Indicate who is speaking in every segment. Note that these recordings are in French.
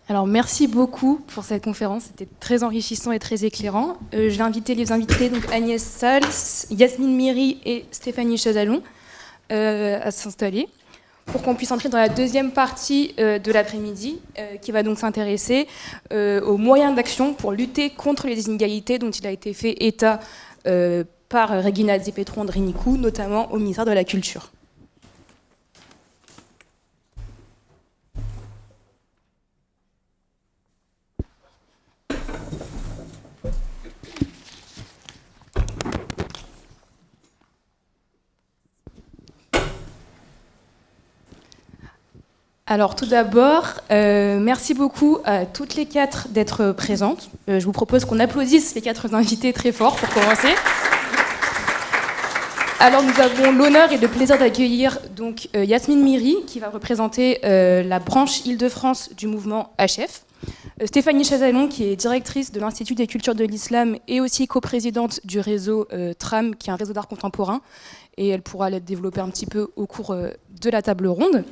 Speaker 1: Alors, merci beaucoup pour cette conférence. C'était très enrichissant et très éclairant. Je vais inviter les invités, donc Agnès Sals, Yasmine Miri et Stéphanie Chazalon, à s'installer pour qu'on puisse entrer dans la deuxième partie de l'après-midi, qui va donc s'intéresser aux moyens d'action pour lutter contre les inégalités dont il a été fait état par Regina Di Petro-Andrinicu, notamment au ministère de la Culture. Alors tout d'abord, merci beaucoup à toutes les quatre d'être présentes. Je vous propose qu'on applaudisse les quatre invités très fort pour commencer. Alors nous avons l'honneur et le plaisir d'accueillir donc Yasmine Miri qui va représenter la branche Île-de-France du mouvement HF. Stéphanie Chazalon qui est directrice de l'Institut des cultures de l'islam et aussi coprésidente du réseau TRAM qui est un réseau d'art contemporain et elle pourra le développer un petit peu au cours de la table ronde.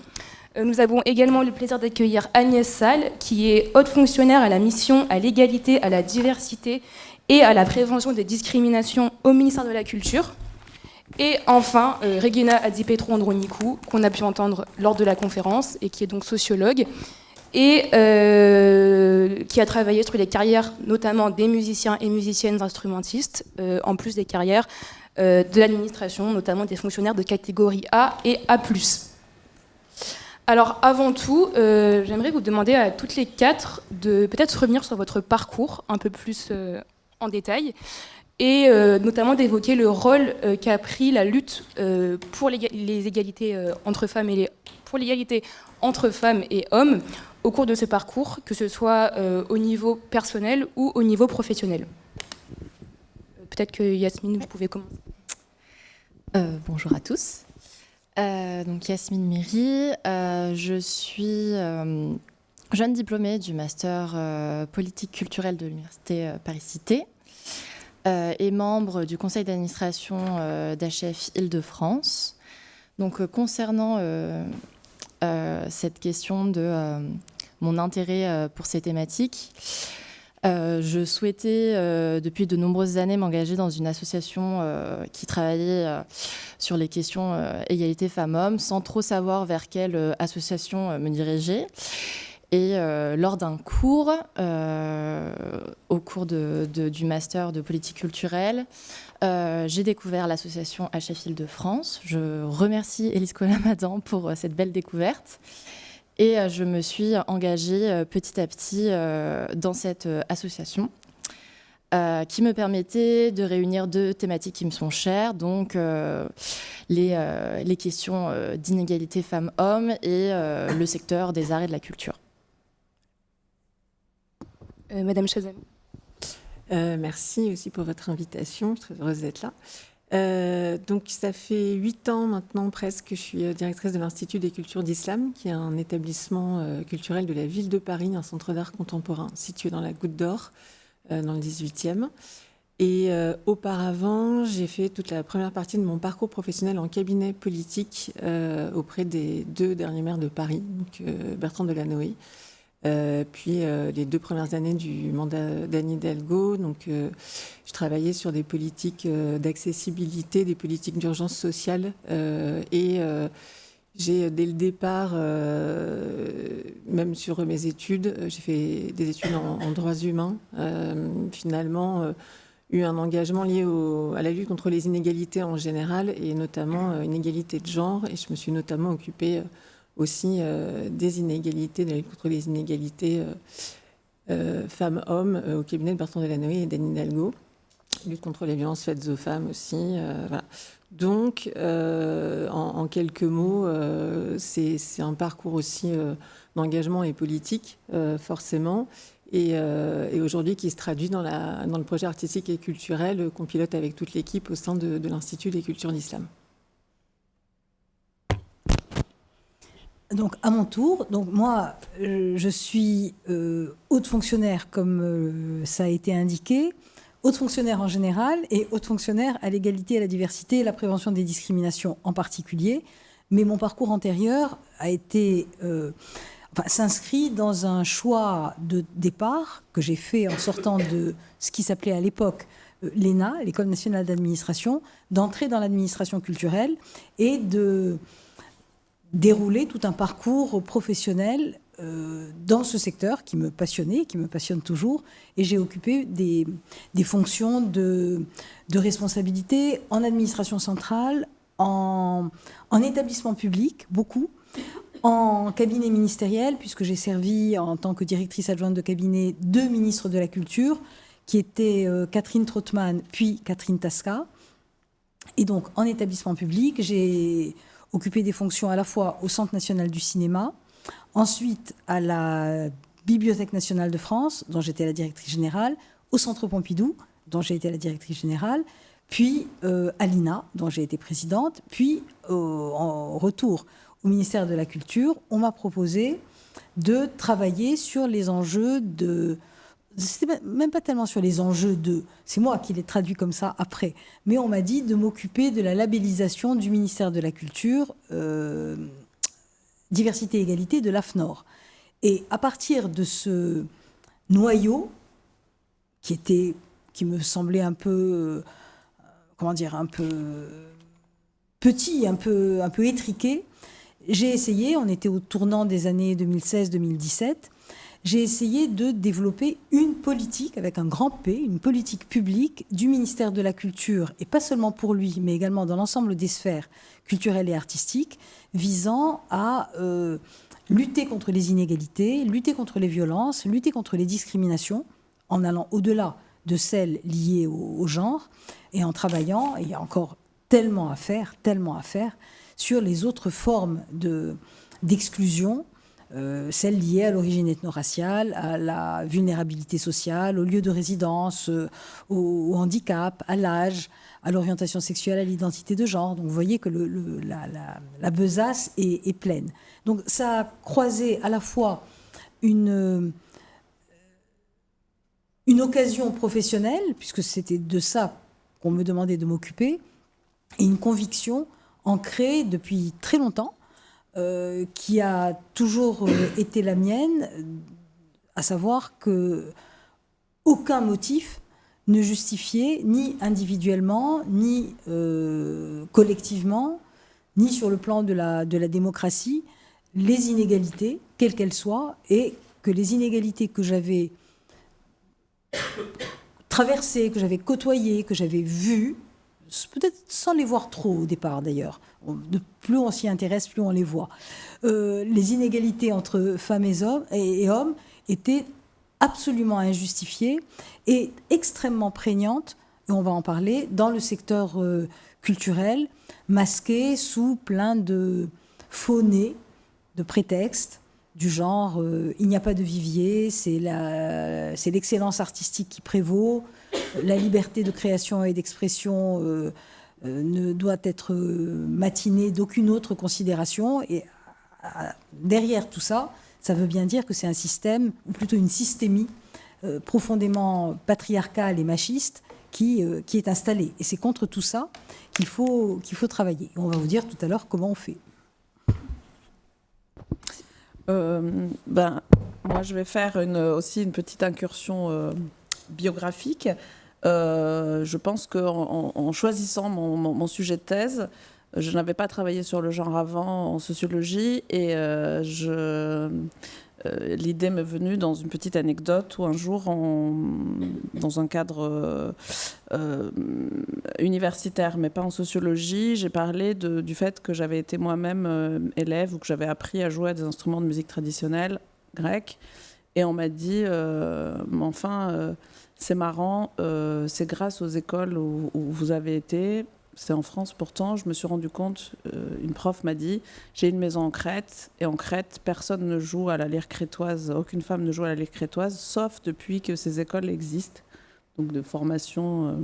Speaker 1: Nous avons également le plaisir d'accueillir Agnès Sals, qui est haute fonctionnaire à la mission à l'égalité, à la diversité et à la prévention des discriminations au ministère de la Culture. Et enfin, Regina Di Petro-Andrinicu, qu'on a pu entendre lors de la conférence et qui est donc sociologue et qui a travaillé sur les carrières notamment des musiciens et musiciennes instrumentistes, en plus des carrières de l'administration, notamment des fonctionnaires de catégorie A et A+. Alors avant tout, j'aimerais vous demander à toutes les quatre de peut-être revenir sur votre parcours un peu plus en détail et notamment d'évoquer le rôle qu'a pris la lutte pour les égalités entre femmes et pour l'égalité entre femmes et hommes au cours de ce parcours, que ce soit au niveau personnel ou au niveau professionnel. Peut-être que Yasmine, vous pouvez commencer.
Speaker 2: Bonjour à tous. Donc Yasmine Miri, je suis jeune diplômée du master politique culturelle de l'université Paris-Cité et membre du conseil d'administration d'HF Île-de-France. Donc concernant cette question de mon intérêt pour ces thématiques, je souhaitais depuis de nombreuses années m'engager dans une association qui travaillait sur les questions égalité femmes-hommes sans trop savoir vers quelle association me diriger. Et lors d'un cours, au cours du master de politique culturelle, j'ai découvert l'association HF Île-de-France. Je remercie Élise Colamadan pour cette belle découverte. Et je me suis engagée petit à petit dans cette association qui me permettait de réunir deux thématiques qui me sont chères, donc les questions d'inégalité femmes-hommes et le secteur des arts et de la culture.
Speaker 1: Madame Chazalon.
Speaker 3: Merci aussi pour votre invitation, je suis très heureuse d'être là. Donc ça fait 8 ans maintenant presque que je suis directrice de l'Institut des cultures d'islam, qui est un établissement culturel de la ville de Paris, un centre d'art contemporain situé dans la Goutte d'Or, dans le 18e. Et auparavant, j'ai fait toute la première partie de mon parcours professionnel en cabinet politique auprès des 2 derniers maires de Paris, donc Bertrand Delanoë. Puis les 2 premières années du mandat d'Anne Hidalgo, donc je travaillais sur des politiques d'accessibilité, des politiques d'urgence sociale et j'ai dès le départ, même sur mes études, j'ai fait des études en droits humains, finalement eu un engagement lié à la lutte contre les inégalités en général et notamment une égalité de genre, et je me suis notamment occupée aussi des inégalités, de la lutte contre les inégalités femmes-hommes au cabinet de Bertrand Delanoë et d'Anne Hidalgo. Lutte contre les violences faites aux femmes aussi. Voilà. Donc, en quelques mots, c'est un parcours aussi d'engagement et politique, forcément, et aujourd'hui qui se traduit dans le projet artistique et culturel qu'on pilote avec toute l'équipe au sein de l'Institut des cultures d'islam.
Speaker 4: Donc, à mon tour, moi, je suis haute fonctionnaire, comme ça a été indiqué, haute fonctionnaire en général et haute fonctionnaire à l'égalité, à la diversité et la prévention des discriminations en particulier. Mais mon parcours antérieur a été s'inscrit dans un choix de départ que j'ai fait en sortant de ce qui s'appelait à l'époque l'ENA, l'École nationale d'administration, d'entrer dans l'administration culturelle et de dérouler tout un parcours professionnel dans ce secteur qui me passionnait, qui me passionne toujours. Et j'ai occupé des fonctions de responsabilité en administration centrale, en établissement public, beaucoup, en cabinet ministériel, puisque j'ai servi en tant que directrice adjointe de cabinet 2 ministres de la Culture, qui étaient Catherine Trautmann puis Catherine Tasca. Et donc, en établissement public, j'ai occupé des fonctions à la fois au Centre national du cinéma, ensuite à la Bibliothèque nationale de France, dont j'étais la directrice générale, au Centre Pompidou, dont j'ai été la directrice générale, puis à l'INA, dont j'ai été présidente, puis en retour au ministère de la Culture, on m'a proposé de travailler sur les enjeux de... C'était même pas tellement sur les enjeux de... C'est moi qui l'ai traduit comme ça après. Mais on m'a dit de m'occuper de la labellisation du ministère de la Culture, diversité et égalité de l'AFNOR. Et à partir de ce noyau, qui me semblait un peu... un peu petit, un peu étriqué, j'ai essayé, on était au tournant des années 2016-2017, j'ai essayé de développer une politique, avec un grand P, une politique publique du ministère de la Culture, et pas seulement pour lui, mais également dans l'ensemble des sphères culturelles et artistiques, visant à lutter contre les inégalités, lutter contre les violences, lutter contre les discriminations, en allant au-delà de celles liées au genre, et en travaillant, et il y a encore tellement à faire, sur les autres formes d'exclusion, celles liées à l'origine ethno-raciale, à la vulnérabilité sociale, au lieu de résidence, au handicap, à l'âge, à l'orientation sexuelle, à l'identité de genre. Donc vous voyez que la besace est pleine. Donc ça a croisé à la fois une occasion professionnelle, puisque c'était de ça qu'on me demandait de m'occuper, et une conviction ancrée depuis très longtemps, qui a toujours été la mienne, à savoir que aucun motif ne justifiait, ni individuellement, ni collectivement, ni sur le plan de la démocratie, les inégalités, quelles qu'elles soient, et que les inégalités que j'avais traversées, que j'avais côtoyées, que j'avais vues, peut-être sans les voir trop au départ d'ailleurs. Plus on s'y intéresse, plus on les voit. Les inégalités entre femmes et hommes étaient absolument injustifiées et extrêmement prégnantes, et on va en parler, dans le secteur culturel, masqué sous plein de faux nez, de prétextes, du genre il n'y a pas de vivier, c'est l'excellence artistique qui prévaut, la liberté de création et d'expression ne doit être matinée d'aucune autre considération. Et derrière tout ça, ça veut bien dire que c'est un système, ou plutôt une systémie profondément patriarcale et machiste qui est installée. Et c'est contre tout ça qu'il faut travailler. Et on va vous dire tout à l'heure comment on fait.
Speaker 5: Moi, je vais faire aussi une petite incursion biographique. Je pense qu'en choisissant mon sujet de thèse, je n'avais pas travaillé sur le genre avant en sociologie, et l'idée m'est venue dans une petite anecdote où un jour, dans un cadre universitaire, mais pas en sociologie, j'ai parlé du fait que j'avais été moi-même élève, ou que j'avais appris à jouer à des instruments de musique traditionnelle grecque. Et on m'a dit, mais enfin, c'est marrant, c'est grâce aux écoles où vous avez été. C'est en France pourtant, je me suis rendu compte, une prof m'a dit, j'ai une maison en Crète, et en Crète, personne ne joue à la lyre crétoise, aucune femme ne joue à la lyre crétoise, sauf depuis que ces écoles existent, donc de formation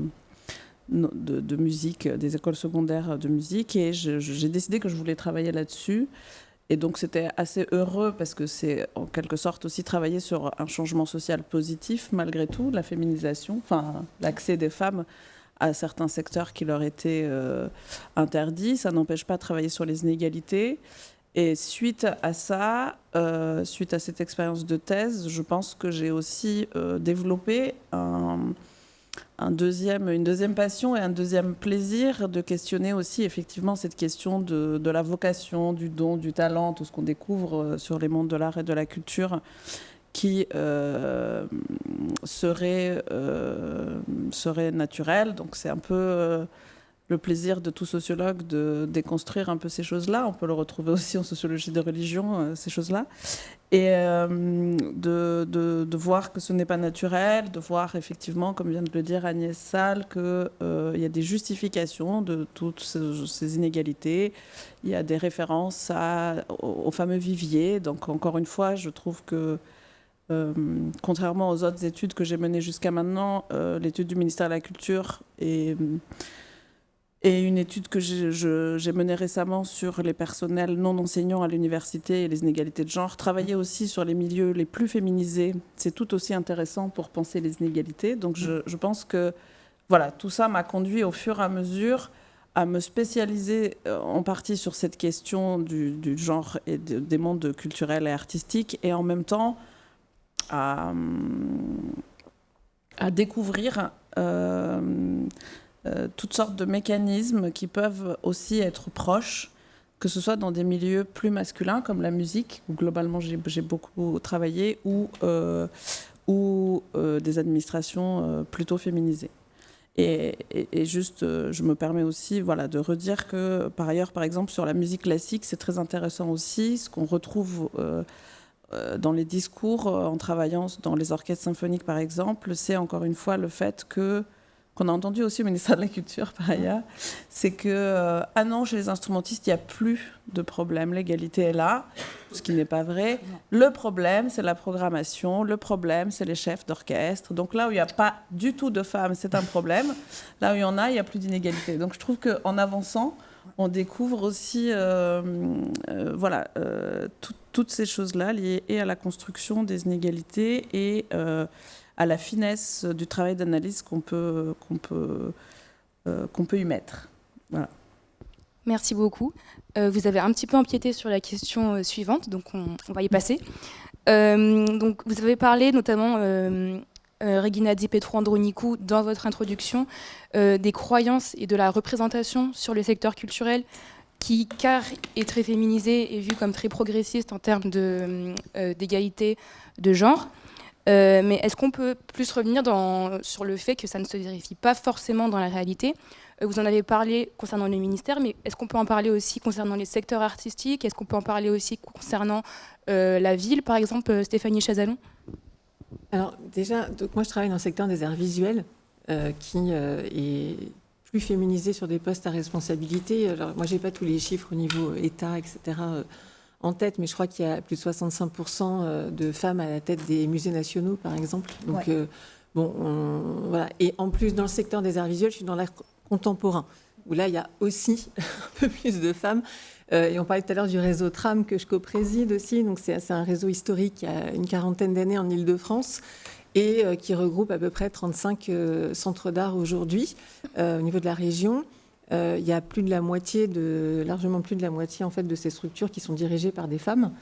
Speaker 5: de musique, des écoles secondaires de musique, et j'ai décidé que je voulais travailler là-dessus. Et donc c'était assez heureux, parce que c'est en quelque sorte aussi travailler sur un changement social positif, malgré tout, la féminisation, enfin l'accès des femmes à certains secteurs qui leur étaient interdits. Ça n'empêche pas de travailler sur les inégalités. Et suite à ça, suite à cette expérience de thèse, je pense que j'ai aussi développé une deuxième passion et un deuxième plaisir de questionner aussi effectivement cette question de la vocation, du don, du talent, tout ce qu'on découvre sur les mondes de l'art et de la culture qui serait naturel. Donc c'est un peu le plaisir de tout sociologue de déconstruire un peu ces choses-là. On peut le retrouver aussi en sociologie de religion, ces choses-là. Et de voir que ce n'est pas naturel, de voir effectivement, comme vient de le dire Agnès Salle, qu'il y a des justifications de toutes ces inégalités. Il y a des références au fameux vivier. Donc encore une fois, je trouve que contrairement aux autres études que j'ai menées jusqu'à maintenant, l'étude du ministère de la Culture et une étude que j'ai menée récemment sur les personnels non enseignants à l'université et les inégalités de genre, travailler aussi sur les milieux les plus féminisés, c'est tout aussi intéressant pour penser les inégalités. Donc je pense que voilà, tout ça m'a conduit au fur et à mesure à me spécialiser en partie sur cette question du genre et des mondes culturels et artistiques, et en même temps à découvrir toutes sortes de mécanismes qui peuvent aussi être proches, que ce soit dans des milieux plus masculins comme la musique, où globalement j'ai beaucoup travaillé, ou des administrations plutôt féminisées. Et juste, je me permets aussi de redire que, par ailleurs, par exemple, sur la musique classique, c'est très intéressant aussi, ce qu'on retrouve dans les discours, en travaillant dans les orchestres symphoniques, par exemple, c'est encore une fois le fait qu'on a entendu aussi au ministère de la Culture, par ailleurs, c'est que, ah non, chez les instrumentistes, il n'y a plus de problème, l'égalité est là, ce qui n'est pas vrai. Le problème, c'est la programmation, le problème, c'est les chefs d'orchestre. Donc là où il n'y a pas du tout de femmes, c'est un problème. Là où il y en a, il n'y a plus d'inégalité. Donc je trouve qu'en avançant, on découvre aussi toutes ces choses-là liées et à la construction des inégalités et à la finesse du travail d'analyse qu'on peut y mettre. Voilà.
Speaker 1: Merci beaucoup. Vous avez un petit peu empiété sur la question suivante, donc on va y passer. Donc vous avez parlé notamment, Regina Di Petru-Andronicou, dans votre introduction, des croyances et de la représentation sur le secteur culturel qui, car est très féminisé, est vu comme très progressiste en termes d'égalité de genre. Mais est-ce qu'on peut plus revenir sur le fait que ça ne se vérifie pas forcément dans la réalité ? Vous en avez parlé concernant le ministère, mais est-ce qu'on peut en parler aussi concernant les secteurs artistiques ? Est-ce qu'on peut en parler aussi concernant la ville, par exemple, Stéphanie Chazalon ?
Speaker 3: Alors déjà, donc moi je travaille dans le secteur des arts visuels, qui est plus féminisé sur des postes à responsabilité. Alors moi j'ai pas tous les chiffres au niveau État, etc. En tête, mais je crois qu'il y a plus de 65% de femmes à la tête des musées nationaux, par exemple. Donc, ouais. Voilà. Et en plus, dans le secteur des arts visuels, je suis dans l'art contemporain, où là, il y a aussi un peu plus de femmes. Et on parlait tout à l'heure du réseau TRAM que je co-préside aussi. Donc, c'est un réseau historique qui a une quarantaine d'années en Île-de-France et qui regroupe à peu près 35 centres d'art aujourd'hui au niveau de la région. Il y a largement plus de la moitié en fait, de ces structures qui sont dirigées par des femmes.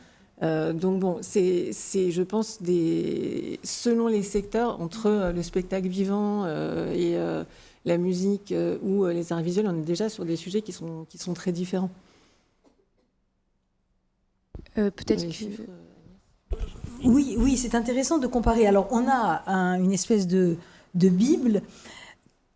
Speaker 3: Donc bon, c'est je pense, selon les secteurs, entre le spectacle vivant et la musique ou les arts visuels, on est déjà sur des sujets qui sont très différents.
Speaker 1: Peut-être
Speaker 4: Oui, c'est intéressant de comparer. Alors, on a une espèce de Bible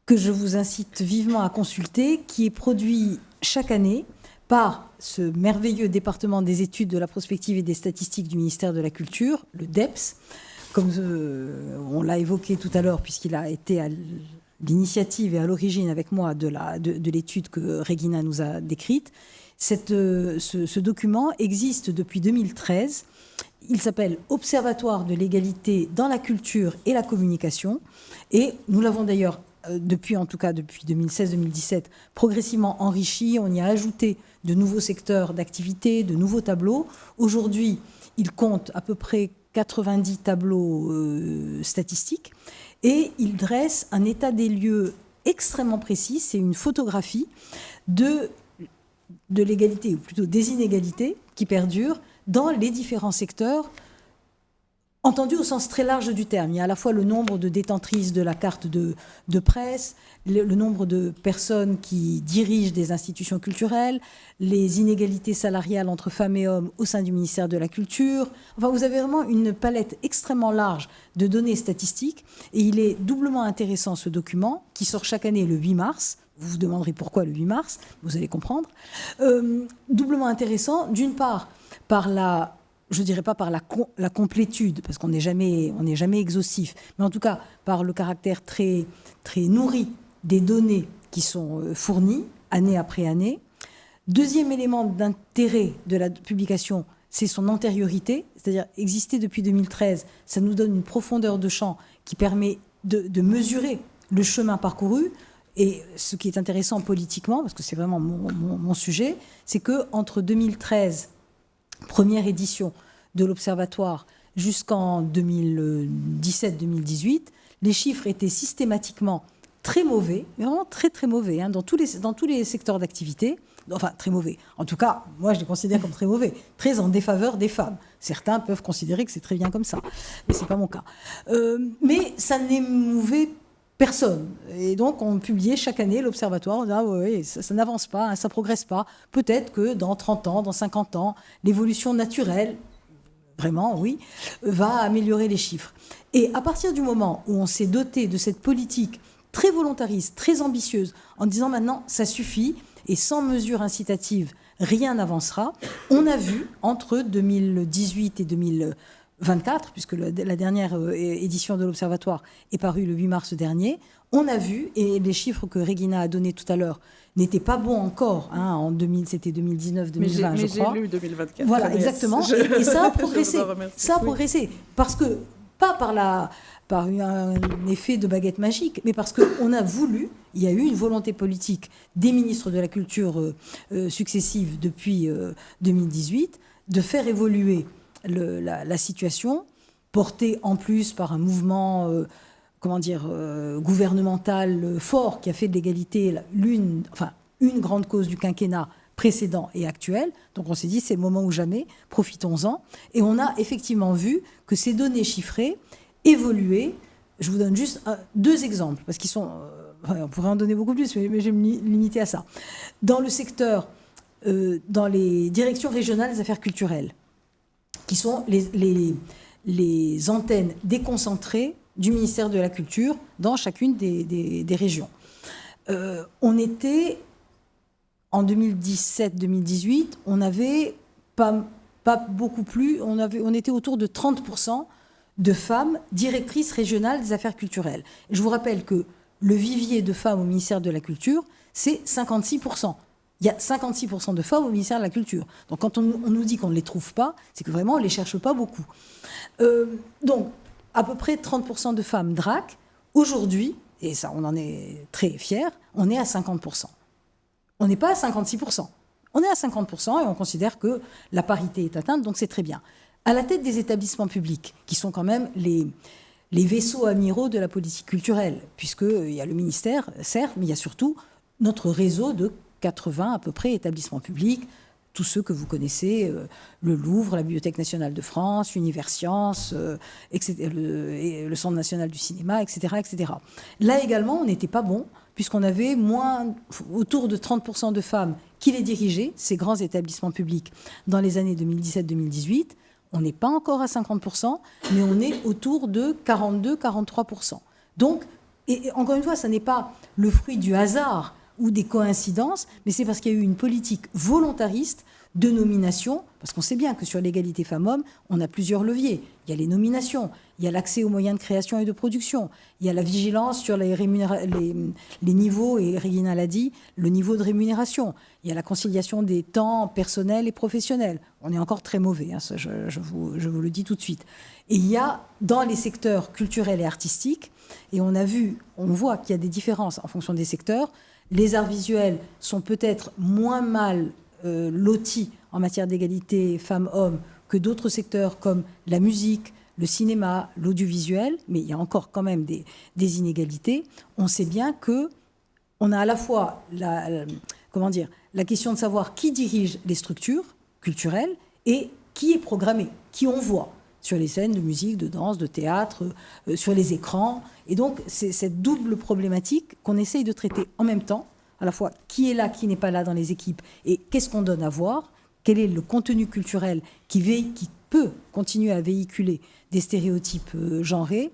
Speaker 4: que je vous incite vivement à consulter, qui est produit chaque année par ce merveilleux département des études de la prospective et des statistiques du ministère de la Culture, le DEPS, comme on l'a évoqué tout à l'heure, puisqu'il a été à l'initiative et à l'origine avec moi de l'étude que Regina nous a décrite. Ce document existe depuis 2013. Il s'appelle « Observatoire de l'égalité dans la culture et la communication ». Et nous l'avons d'ailleurs depuis 2016-2017, progressivement enrichi. On y a ajouté de nouveaux secteurs d'activité, de nouveaux tableaux. Aujourd'hui, il compte à peu près 90 tableaux statistiques et il dresse un état des lieux extrêmement précis. C'est une photographie de l'égalité, ou plutôt des inégalités, qui perdure dans les différents secteurs, entendu au sens très large du terme. Il y a à la fois le nombre de détentrices de la carte de presse, le nombre de personnes qui dirigent des institutions culturelles, les inégalités salariales entre femmes et hommes au sein du ministère de la Culture. Enfin, vous avez vraiment une palette extrêmement large de données statistiques. Et il est doublement intéressant, ce document, qui sort chaque année le 8 mars. Vous vous demanderez pourquoi le 8 mars, vous allez comprendre. Doublement intéressant, d'une part, par la... je ne dirais pas par la complétude, parce qu'on n'est jamais exhaustif, mais en tout cas par le caractère très, très nourri des données qui sont fournies année après année. Deuxième élément d'intérêt de la publication, c'est son antériorité, c'est-à-dire exister depuis 2013, ça nous donne une profondeur de champ qui permet de mesurer le chemin parcouru. Et ce qui est intéressant politiquement, parce que c'est vraiment mon sujet, c'est qu'entre 2013, première édition de l'Observatoire, jusqu'en 2017-2018, les chiffres étaient systématiquement très mauvais, mais vraiment très très mauvais, dans tous les secteurs d'activité. Enfin, très mauvais. En tout cas, moi, je les considère comme très mauvais, très en défaveur des femmes. Certains peuvent considérer que c'est très bien comme ça, mais ce n'est pas mon cas. Mais ça n'émouvait personne. Et donc, on publiait chaque année l'Observatoire. On disait, ah ouais, ça n'avance pas, ça ne progresse pas. Peut-être que dans 30 ans, dans 50 ans, l'évolution naturelle, vraiment, oui, va améliorer les chiffres. Et à partir du moment où on s'est doté de cette politique très volontariste, très ambitieuse, en disant maintenant, ça suffit, et sans mesures incitatives, rien n'avancera, on a vu, entre 2018 et 2024, puisque la dernière édition de l'Observatoire est parue le 8 mars dernier, on a vu, et les chiffres que Régina a donnés tout à l'heure n'étaient pas bons encore, en 2000, c'était 2019, 2020, je crois.
Speaker 5: Mais j'ai lu 2024.
Speaker 4: Voilà, exactement, et ça a progressé. Ça a progressé, parce que, pas par un effet de baguette magique, mais parce qu'on a voulu, il y a eu une volonté politique des ministres de la Culture successifs depuis 2018, de faire évoluer la situation, portée en plus par un mouvement gouvernemental fort qui a fait de l'égalité une grande cause du quinquennat précédent et actuel. Donc on s'est dit, c'est le moment ou jamais, profitons-en. Et on a effectivement vu que ces données chiffrées évoluer. Je vous donne juste deux exemples, parce qu'ils sont... on pourrait en donner beaucoup plus, mais je vais me limiter à ça. Dans le secteur, dans les directions régionales des affaires culturelles, qui sont les antennes déconcentrées du ministère de la Culture dans chacune des régions. On était, en 2017-2018, on n'avait pas beaucoup plus, on était autour de 30% de femmes directrices régionales des affaires culturelles. Et je vous rappelle que le vivier de femmes au ministère de la Culture, c'est 56%. Il y a 56% de femmes au ministère de la Culture. Donc quand on nous dit qu'on ne les trouve pas, c'est que vraiment on ne les cherche pas beaucoup. Donc à peu près 30% de femmes DRAC. Aujourd'hui, et ça on en est très fiers, on est à 50%. On n'est pas à 56%. On est à 50% et on considère que la parité est atteinte, donc c'est très bien. À la tête des établissements publics, qui sont quand même les vaisseaux amiraux de la politique culturelle, puisqu'il y a le ministère, certes, mais il y a surtout notre réseau de 80 à peu près établissements publics, tous ceux que vous connaissez, le Louvre, la Bibliothèque nationale de France, Universcience, le Centre national du cinéma, etc., etc. Là également, on n'était pas bon, puisqu'on avait autour de 30% de femmes qui les dirigeaient, ces grands établissements publics, dans les années 2017-2018. On n'est pas encore à 50%, mais on est autour de 42-43%. Donc, et encore une fois, ça n'est pas le fruit du hasard ou des coïncidences, mais c'est parce qu'il y a eu une politique volontariste de nomination, parce qu'on sait bien que sur l'égalité femmes-hommes, on a plusieurs leviers. Il y a les nominations, il y a l'accès aux moyens de création et de production, il y a la vigilance sur les niveaux, et Régina l'a dit, le niveau de rémunération, il y a la conciliation des temps personnels et professionnels. On est encore très mauvais, ça, je vous le dis tout de suite. Et il y a dans les secteurs culturels et artistiques, et on voit qu'il y a des différences en fonction des secteurs. Les arts visuels sont peut-être moins mal lotis en matière d'égalité femmes-hommes que d'autres secteurs comme la musique, le cinéma, l'audiovisuel, mais il y a encore quand même des inégalités. On sait bien qu'on a à la fois la question de savoir qui dirige les structures culturelles et qui est programmé, qui on voit sur les scènes de musique, de danse, de théâtre, sur les écrans. Et donc, c'est cette double problématique qu'on essaye de traiter en même temps, à la fois qui est là, qui n'est pas là dans les équipes, et qu'est-ce qu'on donne à voir, quel est le contenu culturel qui peut continuer à véhiculer des stéréotypes genrés.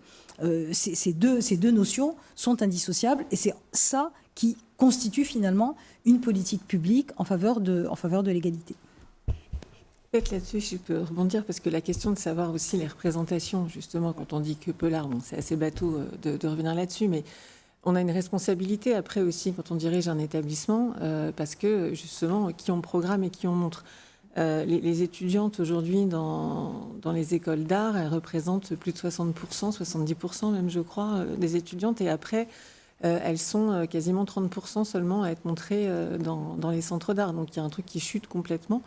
Speaker 4: Ces deux notions sont indissociables, et c'est ça qui constitue finalement une politique publique en faveur de l'égalité.
Speaker 3: Peut-être là-dessus, je peux rebondir, parce que la question de savoir aussi les représentations, justement, quand on dit que Polar, bon, c'est assez bateau de revenir là-dessus, mais on a une responsabilité après aussi quand on dirige un établissement, parce que justement, qui on programme et qui on montre. Les étudiantes aujourd'hui dans les écoles d'art, elles représentent plus de 60%, 70% même, je crois, des étudiantes, et après, elles sont quasiment 30% seulement à être montrées dans les centres d'art. Donc il y a un truc qui chute complètement.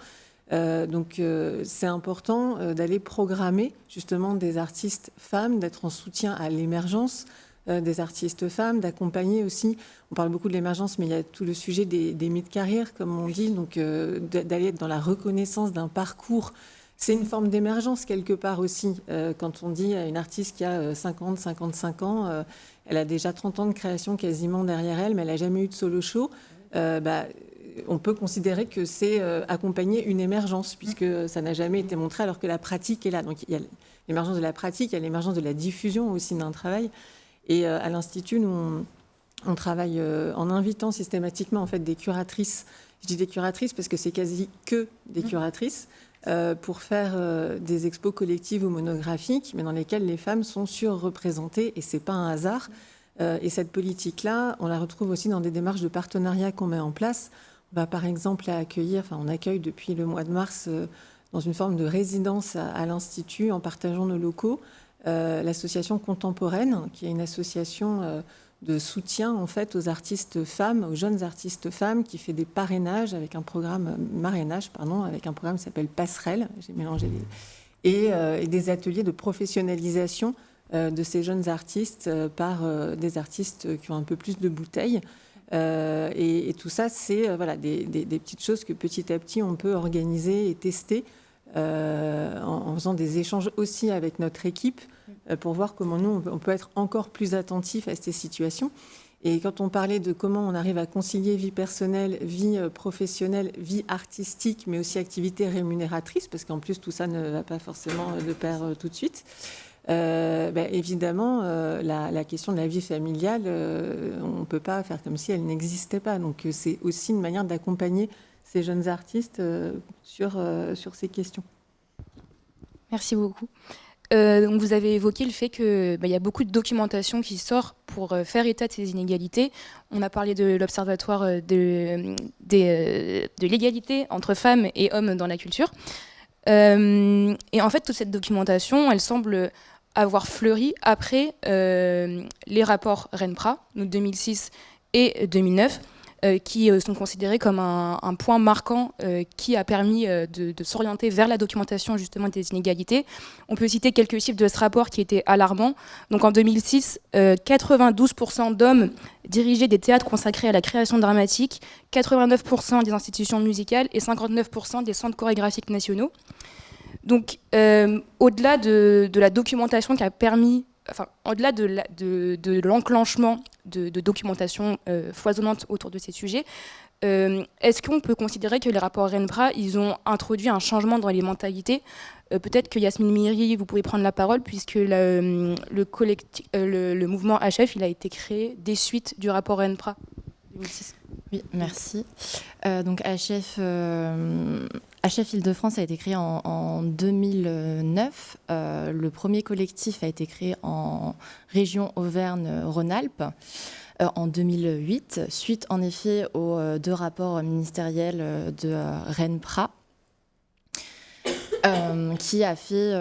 Speaker 3: Donc c'est important d'aller programmer justement des artistes femmes, d'être en soutien à l'émergence des artistes femmes, d'accompagner aussi, on parle beaucoup de l'émergence, mais il y a tout le sujet des mid-carrières, comme on dit, donc d'aller dans la reconnaissance d'un parcours. C'est une forme d'émergence quelque part aussi. Quand on dit à une artiste qui a 50, 55 ans, elle a déjà 30 ans de création quasiment derrière elle, mais elle n'a jamais eu de solo show, on peut considérer que c'est accompagner une émergence, puisque ça n'a jamais été montré alors que la pratique est là. Donc il y a l'émergence de la pratique, il y a l'émergence de la diffusion aussi d'un travail. Et à l'Institut, nous, on travaille en invitant systématiquement en fait, des curatrices. Je dis des curatrices parce que c'est quasi que des curatrices pour faire des expos collectives ou monographiques, mais dans lesquelles les femmes sont surreprésentées, et ce n'est pas un hasard. Et cette politique-là, on la retrouve aussi dans des démarches de partenariat qu'on met en place. On va par exemple on accueille depuis le mois de mars dans une forme de résidence à l'Institut en partageant nos locaux. L'association Contemporaine, qui est une association de soutien en fait aux artistes femmes, aux jeunes artistes femmes, qui fait des parrainages avec un programme avec un programme qui s'appelle Passerelle. J'ai mélangé et des ateliers de professionnalisation de ces jeunes artistes par des artistes qui ont un peu plus de bouteilles. Et tout ça, c'est des petites choses que petit à petit on peut organiser et tester. En faisant des échanges aussi avec notre équipe pour voir comment nous, on peut être encore plus attentifs à ces situations. Et quand on parlait de comment on arrive à concilier vie personnelle, vie professionnelle, vie artistique, mais aussi activité rémunératrice, parce qu'en plus tout ça ne va pas forcément de pair tout de suite, évidemment, la question de la vie familiale, on ne peut pas faire comme si elle n'existait pas. Donc c'est aussi une manière d'accompagner ces jeunes artistes sur ces questions.
Speaker 1: Merci beaucoup. Donc vous avez évoqué le fait qu'il y a beaucoup de documentation qui sort pour faire état de ces inégalités. On a parlé de l'Observatoire de l'égalité entre femmes et hommes dans la culture. Et en fait, toute cette documentation, elle semble avoir fleuri après les rapports RENPRA, donc 2006 et 2009, qui sont considérés comme un point marquant qui a permis de s'orienter vers la documentation justement des inégalités. On peut citer quelques chiffres de ce rapport qui étaient alarmants. Donc en 2006, 92% d'hommes dirigeaient des théâtres consacrés à la création dramatique, 89% des institutions musicales et 59% des centres chorégraphiques nationaux. Donc au-delà de la documentation qui a permis, au-delà de l'enclenchement de documentation foisonnante autour de ces sujets, est-ce qu'on peut considérer que les rapports RENPRA, ils ont introduit un changement dans les mentalités? Peut-être que Yasmine Miri, vous pouvez prendre la parole, puisque le mouvement HF, il a été créé des suites du rapport RENPRA 2006.
Speaker 2: Oui, merci. Donc HF Île-de-France a été créé en 2009. Le premier collectif a été créé en région Auvergne-Rhône-Alpes en 2008, suite en effet aux deux rapports ministériels de RENPRA, qui a fait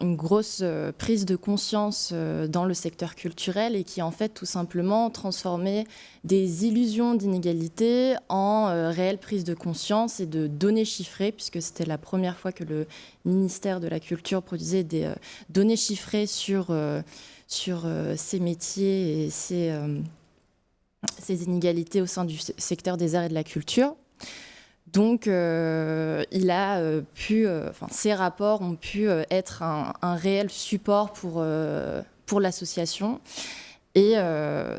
Speaker 2: une grosse prise de conscience dans le secteur culturel et qui en fait tout simplement transformé des illusions d'inégalité en réelle prise de conscience et de données chiffrées, puisque c'était la première fois que le ministère de la Culture produisait des données chiffrées sur ces métiers et ces inégalités au sein du secteur des arts et de la culture. Donc, il a ces rapports ont pu être un réel support pour l'association. Et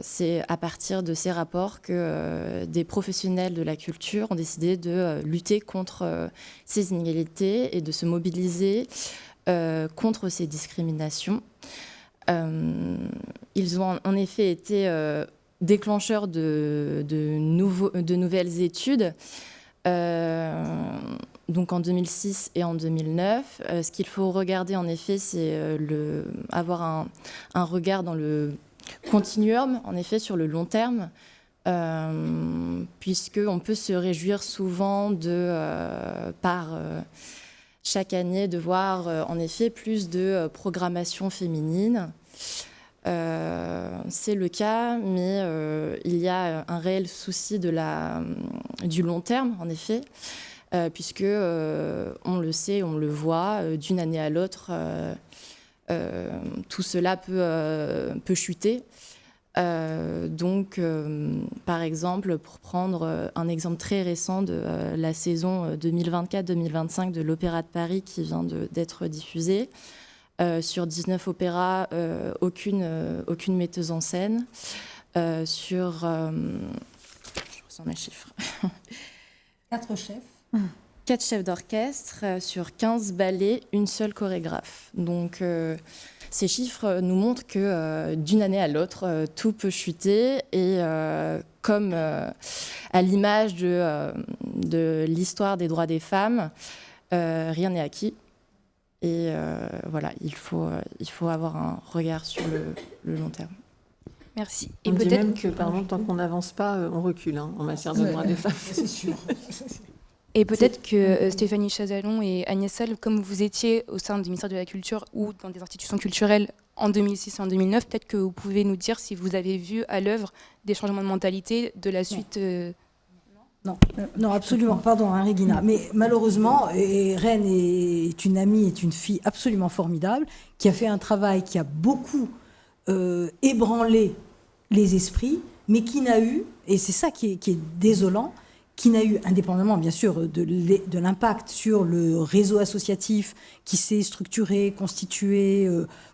Speaker 2: c'est à partir de ces rapports que des professionnels de la culture ont décidé de lutter contre ces inégalités et de se mobiliser contre ces discriminations. Ils ont en effet été déclencheurs de nouvelles études, donc en 2006 et en 2009. Ce qu'il faut regarder en effet, c'est avoir un regard dans le continuum, en effet, sur le long terme, puisqu'on peut se réjouir souvent chaque année de voir en effet plus de programmation féminine. C'est le cas, mais il y a un réel souci du long terme, en effet, puisque on le sait, on le voit, d'une année à l'autre, tout cela peut chuter. Donc, par exemple, pour prendre un exemple très récent de la saison 2024-2025 de l'Opéra de Paris qui vient d'être diffusée, sur 19 opéras, aucune metteuse en scène. Je ressens mes chiffres.
Speaker 4: 4 chefs.
Speaker 2: 4 chefs d'orchestre, sur 15 ballets, une seule chorégraphe. Donc, ces chiffres nous montrent que d'une année à l'autre, tout peut chuter. Et comme à l'image de l'histoire des droits des femmes, rien n'est acquis. Et voilà, il faut avoir un regard sur le long terme.
Speaker 1: Merci.
Speaker 3: Et on dit même que, pardon, tant qu'on n'avance pas, on recule en matière de droits des femmes.
Speaker 4: C'est sûr.
Speaker 1: Et peut-être que Stéphanie Chazalon et Agnès Sall, comme vous étiez au sein du ministère de la Culture ou dans des institutions culturelles en 2006 et en 2009, peut-être que vous pouvez nous dire si vous avez vu à l'œuvre des changements de mentalité de la suite.
Speaker 4: Non, absolument. Pardon, Régina. Mais malheureusement, Reine est une amie, est une fille absolument formidable, qui a fait un travail qui a beaucoup ébranlé les esprits, mais qui n'a eu, et c'est ça qui est désolant, qui n'a eu, indépendamment bien sûr de l'impact sur le réseau associatif qui s'est structuré, constitué,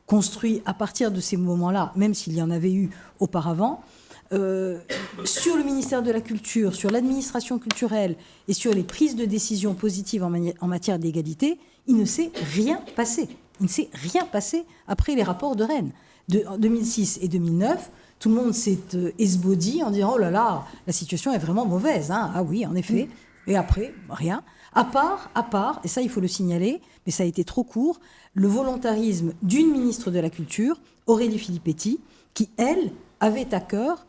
Speaker 4: construit à partir de ces moments-là, même s'il y en avait eu auparavant, sur le ministère de la Culture, sur l'administration culturelle et sur les prises de décision positives en matière d'égalité, il ne s'est rien passé. Il ne s'est rien passé après les rapports de Rennes. En 2006 et 2009, tout le monde s'est esbaudi en disant « Oh là là, la situation est vraiment mauvaise. Hein. » Ah oui, en effet. Et après, rien. À part, et ça il faut le signaler, mais ça a été trop court, le volontarisme d'une ministre de la Culture, Aurélie Filippetti, qui, elle, avait à cœur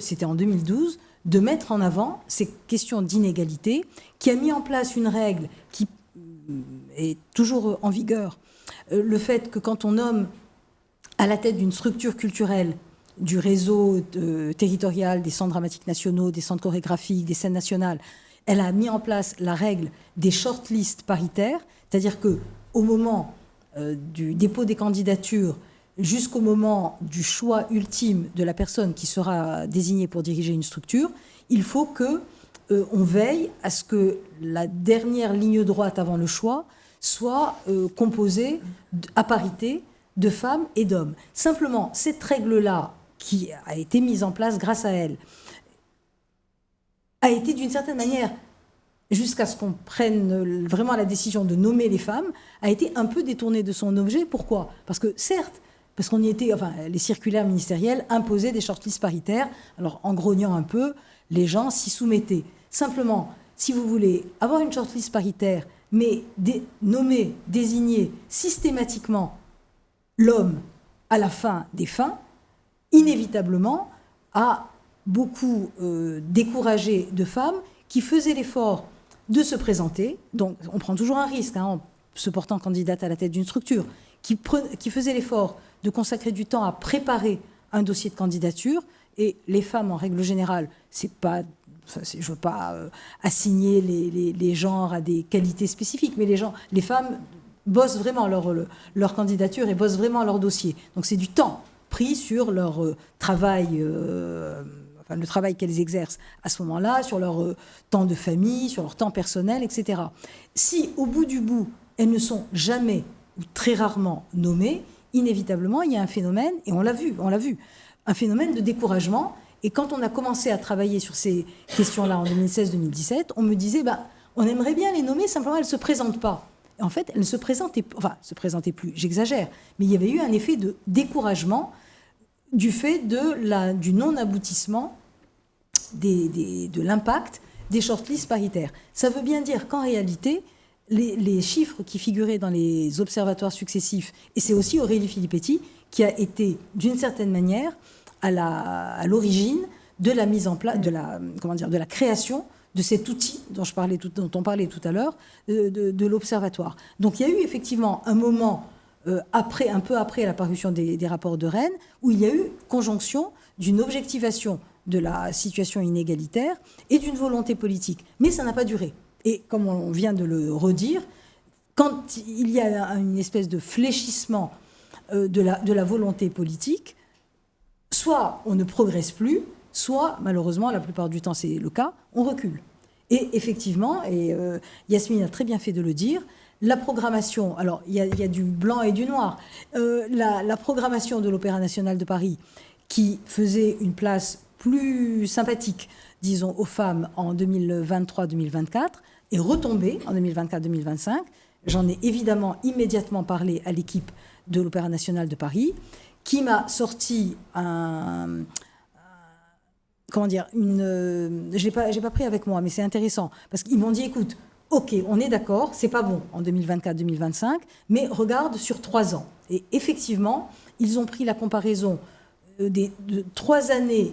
Speaker 4: c'était en 2012, de mettre en avant ces questions d'inégalité, qui a mis en place une règle qui est toujours en vigueur. Le fait que quand on nomme à la tête d'une structure culturelle, du réseau territorial des centres dramatiques nationaux, des centres chorégraphiques, des scènes nationales, elle a mis en place la règle des shortlists paritaires, c'est-à-dire qu'au moment du dépôt des candidatures, jusqu'au moment du choix ultime de la personne qui sera désignée pour diriger une structure, il faut qu'on veille à ce que la dernière ligne droite avant le choix soit composée à parité de femmes et d'hommes. Simplement, cette règle-là, qui a été mise en place grâce à elle, a été d'une certaine manière, jusqu'à ce qu'on prenne vraiment la décision de nommer les femmes, a été un peu détournée de son objet. Pourquoi ? Parce que certes, parce qu'on y était, enfin, les circulaires ministérielles imposaient des shortlists paritaires. Alors, en grognant un peu, les gens s'y soumettaient. Simplement, si vous voulez avoir une shortlist paritaire, mais nommer, désigner systématiquement l'homme à la fin des fins, inévitablement, a beaucoup découragé de femmes qui faisaient l'effort de se présenter. Donc, on prend toujours un risque en se portant candidate à la tête d'une structure, qui faisait l'effort de consacrer du temps à préparer un dossier de candidature. Et les femmes, en règle générale, je ne veux pas assigner les genres à des qualités spécifiques, mais les femmes bossent vraiment leur candidature et bossent vraiment leur dossier. Donc c'est du temps pris sur leur travail, enfin, le travail qu'elles exercent à ce moment-là, sur leur temps de famille, sur leur temps personnel, etc. Si, au bout du bout, elles ne sont jamais ou très rarement nommées, inévitablement, il y a un phénomène, et on l'a vu, un phénomène de découragement. Et quand on a commencé à travailler sur ces questions-là en 2016-2017, on me disait, on aimerait bien les nommer, simplement elles ne se présentent pas. Et en fait, elles ne se présentaient plus, j'exagère, mais il y avait eu un effet de découragement du fait du non-aboutissement de l'impact des shortlists paritaires. Ça veut bien dire qu'en réalité, les chiffres qui figuraient dans les observatoires successifs, et c'est aussi Aurélie Filippetti qui a été, d'une certaine manière, à l'origine de la mise en place, de la création de cet outil dont on parlait tout à l'heure, de l'observatoire. Donc il y a eu effectivement un moment, un peu après la parution des rapports de Rennes, où il y a eu conjonction d'une objectivation de la situation inégalitaire et d'une volonté politique. Mais ça n'a pas duré. Et comme on vient de le redire, quand il y a une espèce de fléchissement de la volonté politique, soit on ne progresse plus, soit, malheureusement, la plupart du temps c'est le cas, on recule. Et effectivement, et Yasmine a très bien fait de le dire, la programmation, alors il y a du blanc et du noir, la programmation de l'Opéra national de Paris, qui faisait une place plus sympathique, disons, aux femmes en 2023-2024, est retombée en 2024-2025. J'en ai évidemment immédiatement parlé à l'équipe de l'Opéra national de Paris, qui m'a sorti je l'ai pas pris avec moi, mais c'est intéressant, parce qu'ils m'ont dit, écoute, ok, on est d'accord, c'est pas bon en 2024-2025, mais regarde sur 3 ans. Et effectivement, ils ont pris la comparaison de 3 années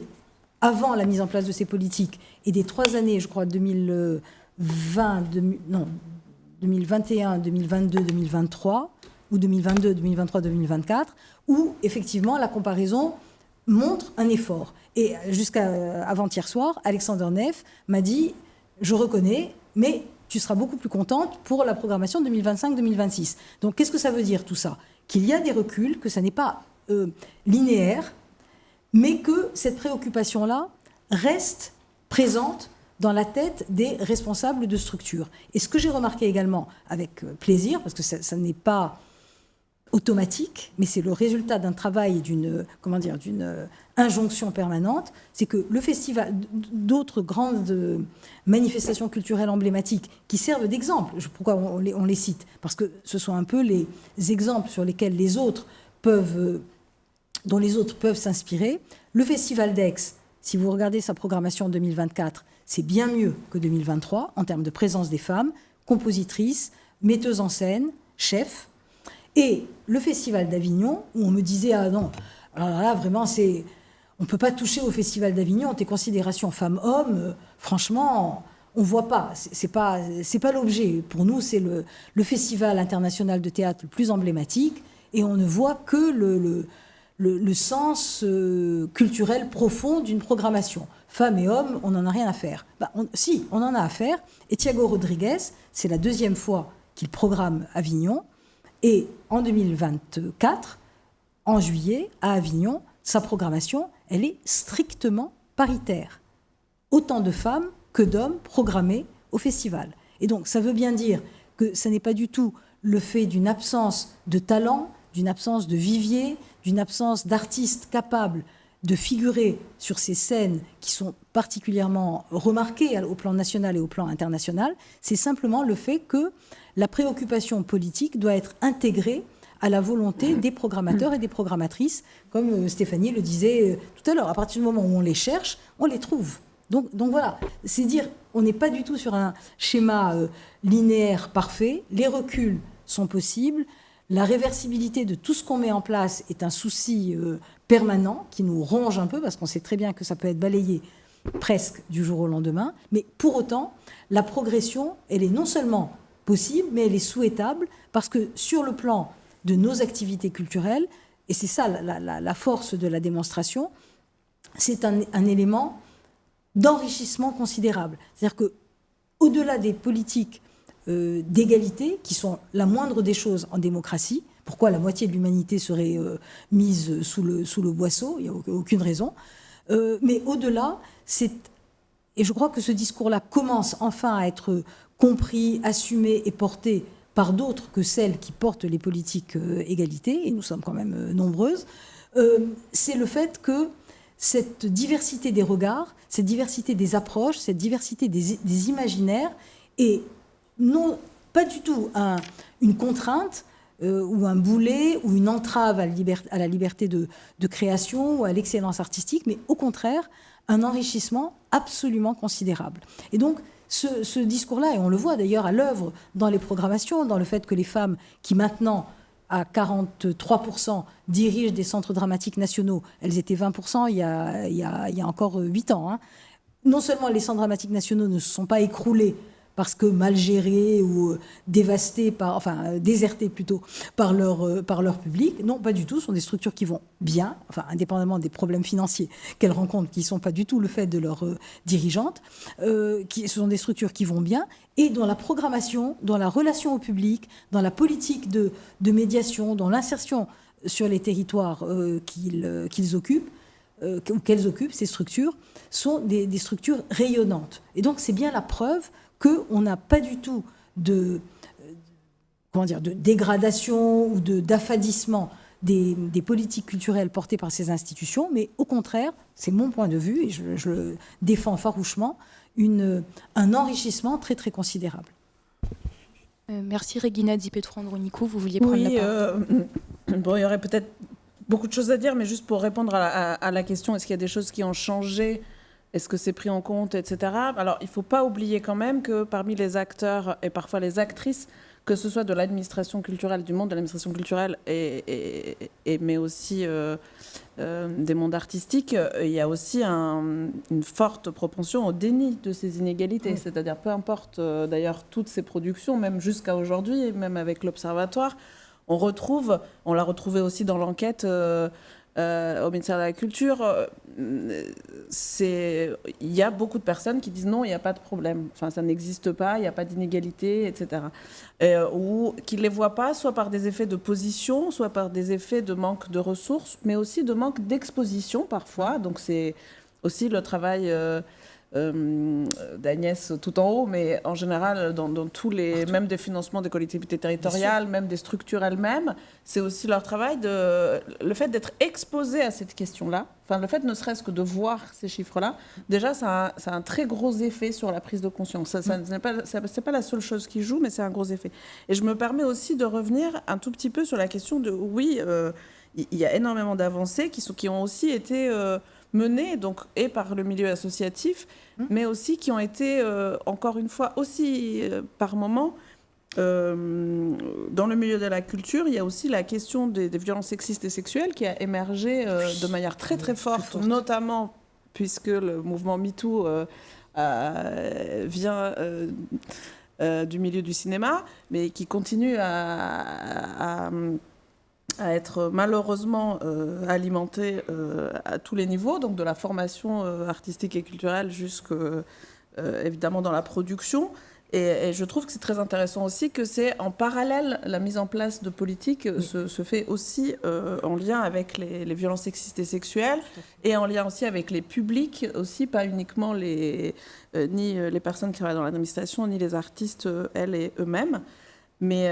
Speaker 4: avant la mise en place de ces politiques et des 3 années, je crois, 2021, 2022, 2023, ou 2022, 2023, 2024, où effectivement la comparaison montre un effort. Et jusqu'à avant-hier soir, Alexander Neff m'a dit, je reconnais, mais tu seras beaucoup plus contente pour la programmation 2025-2026. Donc qu'est-ce que ça veut dire tout ça? Qu'il y a des reculs, que ça n'est pas linéaire, mais que cette préoccupation-là reste présente dans la tête des responsables de structures. Et ce que j'ai remarqué également avec plaisir, parce que ça n'est pas automatique, mais c'est le résultat d'un travail et d'une injonction permanente, c'est que le festival, d'autres grandes manifestations culturelles emblématiques qui servent d'exemple, pourquoi on les cite? Parce que ce sont un peu les exemples sur lesquels dont les autres peuvent s'inspirer. Le Festival d'Aix, si vous regardez sa programmation 2024, c'est bien mieux que 2023 en termes de présence des femmes, compositrices, metteuses en scène, chefs. Et le Festival d'Avignon, où on me disait, ah non, alors là vraiment, on ne peut pas toucher au Festival d'Avignon, tes considérations femmes-hommes, franchement, on ne voit pas, c'est pas l'objet. Pour nous, c'est le Festival international de théâtre le plus emblématique, et on ne voit que le sens culturel profond d'une programmation. Femmes et hommes, on n'en a rien à faire. Si, on en a à faire, et Thiago Rodriguez, c'est la 2e fois qu'il programme Avignon, et en 2024, en juillet, à Avignon, sa programmation, elle est strictement paritaire. Autant de femmes que d'hommes programmés au festival. Et donc, ça veut bien dire que ce n'est pas du tout le fait d'une absence de talent, d'une absence de vivier, d'une absence d'artistes capables de figurer sur ces scènes qui sont particulièrement remarquées au plan national et au plan international. C'est simplement le fait que la préoccupation politique doit être intégrée à la volonté des programmateurs et des programmatrices, comme Stéphanie le disait tout à l'heure. À partir du moment où on les cherche, on les trouve. Donc voilà, c'est dire, on n'est pas du tout sur un schéma linéaire parfait. Les reculs sont possibles. La réversibilité de tout ce qu'on met en place est un souci permanent qui nous ronge un peu, parce qu'on sait très bien que ça peut être balayé presque du jour au lendemain. Mais pour autant, la progression, elle est non seulement possible, mais elle est souhaitable, parce que sur le plan de nos activités culturelles, et c'est ça la force de la démonstration, c'est un élément d'enrichissement considérable. C'est-à-dire qu'au-delà des politiques d'égalité, qui sont la moindre des choses en démocratie, pourquoi la moitié de l'humanité serait mise sous le boisseau, il n'y a aucune raison, Mais au-delà, et je crois que ce discours-là commence enfin à être compris, assumé et porté par d'autres que celles qui portent les politiques égalité, et nous sommes quand même nombreuses, c'est le fait que cette diversité des regards, cette diversité des approches, cette diversité des imaginaires est non pas du tout une contrainte ou un boulet ou une entrave à la liberté de création ou à l'excellence artistique, mais au contraire, un enrichissement absolument considérable. Et donc, ce discours-là, et on le voit d'ailleurs à l'œuvre dans les programmations, dans le fait que les femmes qui maintenant, à 43%, dirigent des centres dramatiques nationaux, elles étaient 20% il y a encore 8 ans. Hein. Non seulement les centres dramatiques nationaux ne se sont pas écroulés parce que mal gérés ou désertés plutôt par leur public. Non, pas du tout. Ce sont des structures qui vont bien, indépendamment des problèmes financiers qu'elles rencontrent, qui ne sont pas du tout le fait de leurs dirigeantes. Ce sont des structures qui vont bien et dans la programmation, dans la relation au public, dans la politique de médiation, dans l'insertion sur les territoires qu'ils occupent, ou qu'elles occupent, ces structures, sont des structures rayonnantes. Et donc, c'est bien la preuve qu'on n'a pas du tout de dégradation ou d'affadissement des politiques culturelles portées par ces institutions, mais au contraire, c'est mon point de vue, et je le défends farouchement, un enrichissement très très considérable.
Speaker 1: Merci Regina Di Petro-Andronico, vous vouliez prendre la parole.
Speaker 5: Bon, il y aurait peut-être beaucoup de choses à dire, mais juste pour répondre à la question, est-ce qu'il y a des choses qui ont changé ? Est-ce que c'est pris en compte, etc. Alors, il ne faut pas oublier quand même que parmi les acteurs et parfois les actrices, que ce soit de l'administration culturelle, du monde de l'administration culturelle, mais aussi des mondes artistiques, il y a aussi une forte propension au déni de ces inégalités. C'est-à-dire, peu importe d'ailleurs toutes ces productions, même jusqu'à aujourd'hui, même avec l'Observatoire, on l'a retrouvé aussi dans l'enquête au ministère de la Culture, il y a beaucoup de personnes qui disent non, il n'y a pas de problème, ça n'existe pas, il n'y a pas d'inégalité, etc. Ou qui ne les voient pas, soit par des effets de position, soit par des effets de manque de ressources, mais aussi de manque d'exposition parfois. Donc c'est aussi le travail d'Agnès tout en haut, mais en général dans tous les, même des financements des collectivités territoriales, même des structures elles-mêmes, c'est aussi leur travail, le fait d'être exposé à cette question-là, le fait ne serait-ce que de voir ces chiffres-là, déjà ça a un très gros effet sur la prise de conscience. C'est pas la seule chose qui joue, mais c'est un gros effet. Et je me permets aussi de revenir un tout petit peu sur la question de, il y a énormément d'avancées qui ont aussi été menées et par le milieu associatif, mais aussi qui ont été, encore une fois, aussi par moment, dans le milieu de la culture, il y a aussi la question des violences sexistes et sexuelles qui a émergé de manière très très forte, notamment puisque le mouvement MeToo vient du milieu du cinéma, mais qui continue à être malheureusement alimenté à tous les niveaux, donc de la formation artistique et culturelle évidemment dans la production. Et je trouve que c'est très intéressant aussi que c'est en parallèle, la mise en place de politiques se fait aussi en lien avec les violences sexistes et sexuelles et en lien aussi avec les publics, aussi pas uniquement ni les personnes qui travaillent dans l'administration, ni les artistes, elles et eux-mêmes. Mais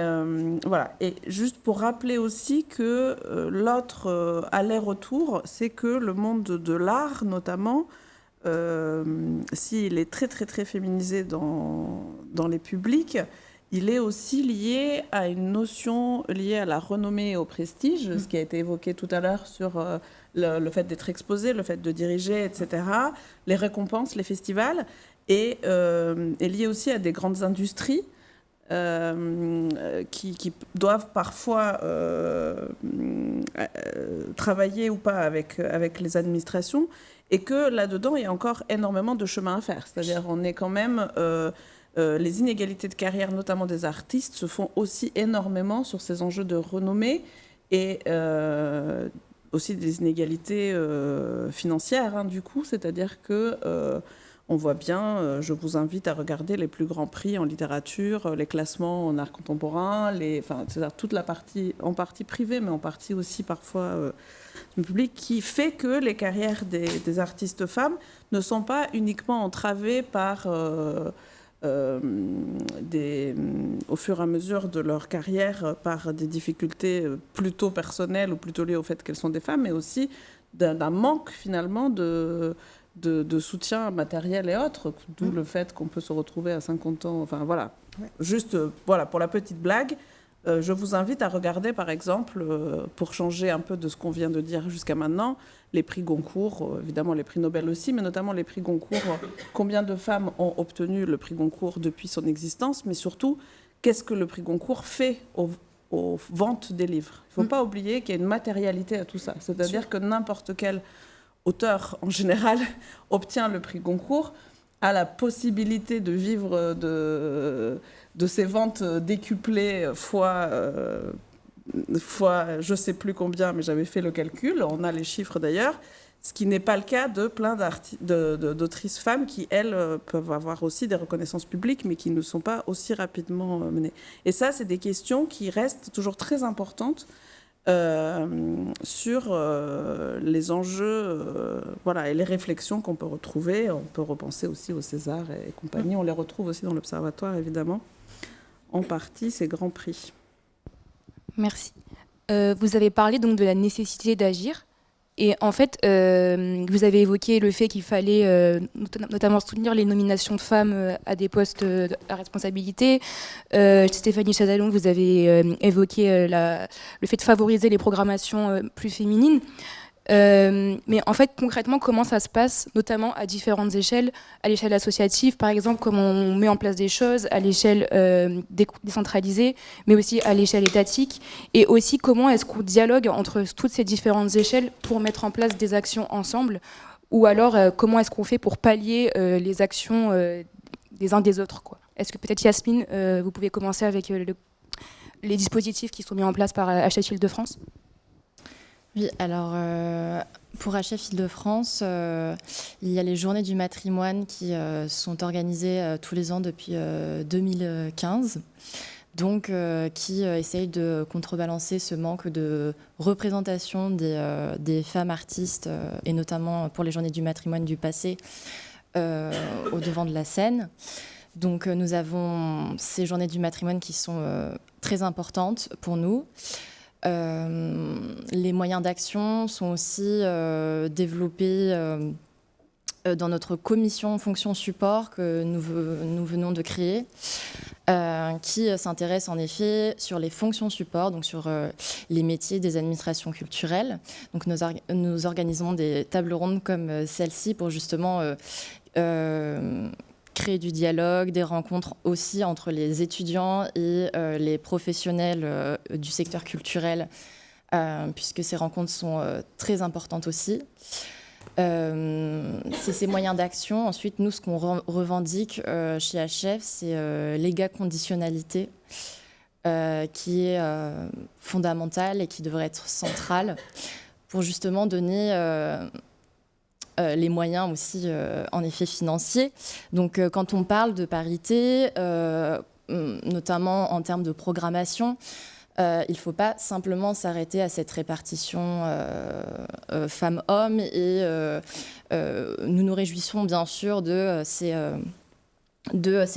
Speaker 5: voilà, et juste pour rappeler aussi que l'autre aller-retour, c'est que le monde de l'art, notamment, s'il est très très très féminisé dans les publics, il est aussi lié à une notion liée à la renommée et au prestige, ce qui a été évoqué tout à l'heure sur le fait d'être exposé, le fait de diriger, etc., les récompenses, les festivals, et est lié aussi à des grandes industries qui doivent parfois travailler ou pas avec les administrations, et que là-dedans, il y a encore énormément de chemin à faire. C'est-à-dire on est quand même... les inégalités de carrière, notamment des artistes, se font aussi énormément sur ces enjeux de renommée et aussi des inégalités financières, du coup. C'est-à-dire que on voit bien, je vous invite à regarder les plus grands prix en littérature, les classements en art contemporain, c'est-à-dire toute la partie, en partie privée, mais en partie aussi parfois du public, qui fait que les carrières des artistes femmes ne sont pas uniquement entravées par, au fur et à mesure de leur carrière, par des difficultés plutôt personnelles ou plutôt liées au fait qu'elles sont des femmes, mais aussi d'un manque finalement de soutien matériel et autres, d'où le fait qu'on peut se retrouver à 50 ans. Enfin voilà, juste voilà, pour la petite blague, je vous invite à regarder par exemple, pour changer un peu de ce qu'on vient de dire jusqu'à maintenant, les prix Goncourt, évidemment les prix Nobel aussi, mais notamment les prix Goncourt, combien de femmes ont obtenu le prix Goncourt depuis son existence, mais surtout, qu'est-ce que le prix Goncourt fait aux ventes des livres. Il ne faut pas oublier qu'il y a une matérialité à tout ça, c'est-à-dire que n'importe quel auteur, en général, obtient le prix Goncourt, a la possibilité de vivre de ses ventes décuplées fois je ne sais plus combien, mais j'avais fait le calcul, on a les chiffres d'ailleurs, ce qui n'est pas le cas de plein d'autrices femmes qui, elles, peuvent avoir aussi des reconnaissances publiques, mais qui ne sont pas aussi rapidement menées. Et ça, c'est des questions qui restent toujours très importantes sur les enjeux voilà, et les réflexions qu'on peut retrouver. On peut repenser aussi au César et compagnie. On les retrouve aussi dans l'Observatoire, évidemment, en partie, ces grands prix.
Speaker 1: Merci. Vous avez parlé donc de la nécessité d'agir. Et en fait, vous avez évoqué le fait qu'il fallait notamment soutenir les nominations de femmes à des postes à responsabilité. Stéphanie Chazalon, vous avez évoqué le fait de favoriser les programmations plus féminines. Mais en fait, concrètement, comment ça se passe, notamment à différentes échelles, à l'échelle associative, par exemple, comment on met en place des choses à l'échelle décentralisée, mais aussi à l'échelle étatique, et aussi comment est-ce qu'on dialogue entre toutes ces différentes échelles pour mettre en place des actions ensemble, ou alors comment est-ce qu'on fait pour pallier les actions des uns des autres, quoi. Est-ce que peut-être Yasmine, vous pouvez commencer avec les dispositifs qui sont mis en place par HF Île-de-France ?
Speaker 2: Oui, alors pour HF Île-de-France, il y a les Journées du matrimoine qui sont organisées tous les ans depuis 2015, donc qui essayent de contrebalancer ce manque de représentation des femmes artistes, et notamment pour les Journées du matrimoine du passé, au devant de la scène. Donc nous avons ces Journées du matrimoine qui sont très importantes pour nous. Les moyens d'action sont aussi développés dans notre commission fonction support que nous venons de créer, qui s'intéresse en effet sur les fonctions support, donc sur les métiers des administrations culturelles. Donc nous organisons des tables rondes comme celle-ci pour justement créer du dialogue, des rencontres aussi entre les étudiants et les professionnels du secteur culturel, puisque ces rencontres sont très importantes aussi. C'est ces moyens d'action. Ensuite, nous, ce qu'on revendique chez HF, c'est l'égaconditionnalité, qui est fondamentale et qui devrait être centrale pour justement donner les moyens aussi, en effet, financiers. Donc, quand on parle de parité, notamment en termes de programmation, il ne faut pas simplement s'arrêter à cette répartition femmes-hommes. Et nous nous réjouissons, bien sûr, de ces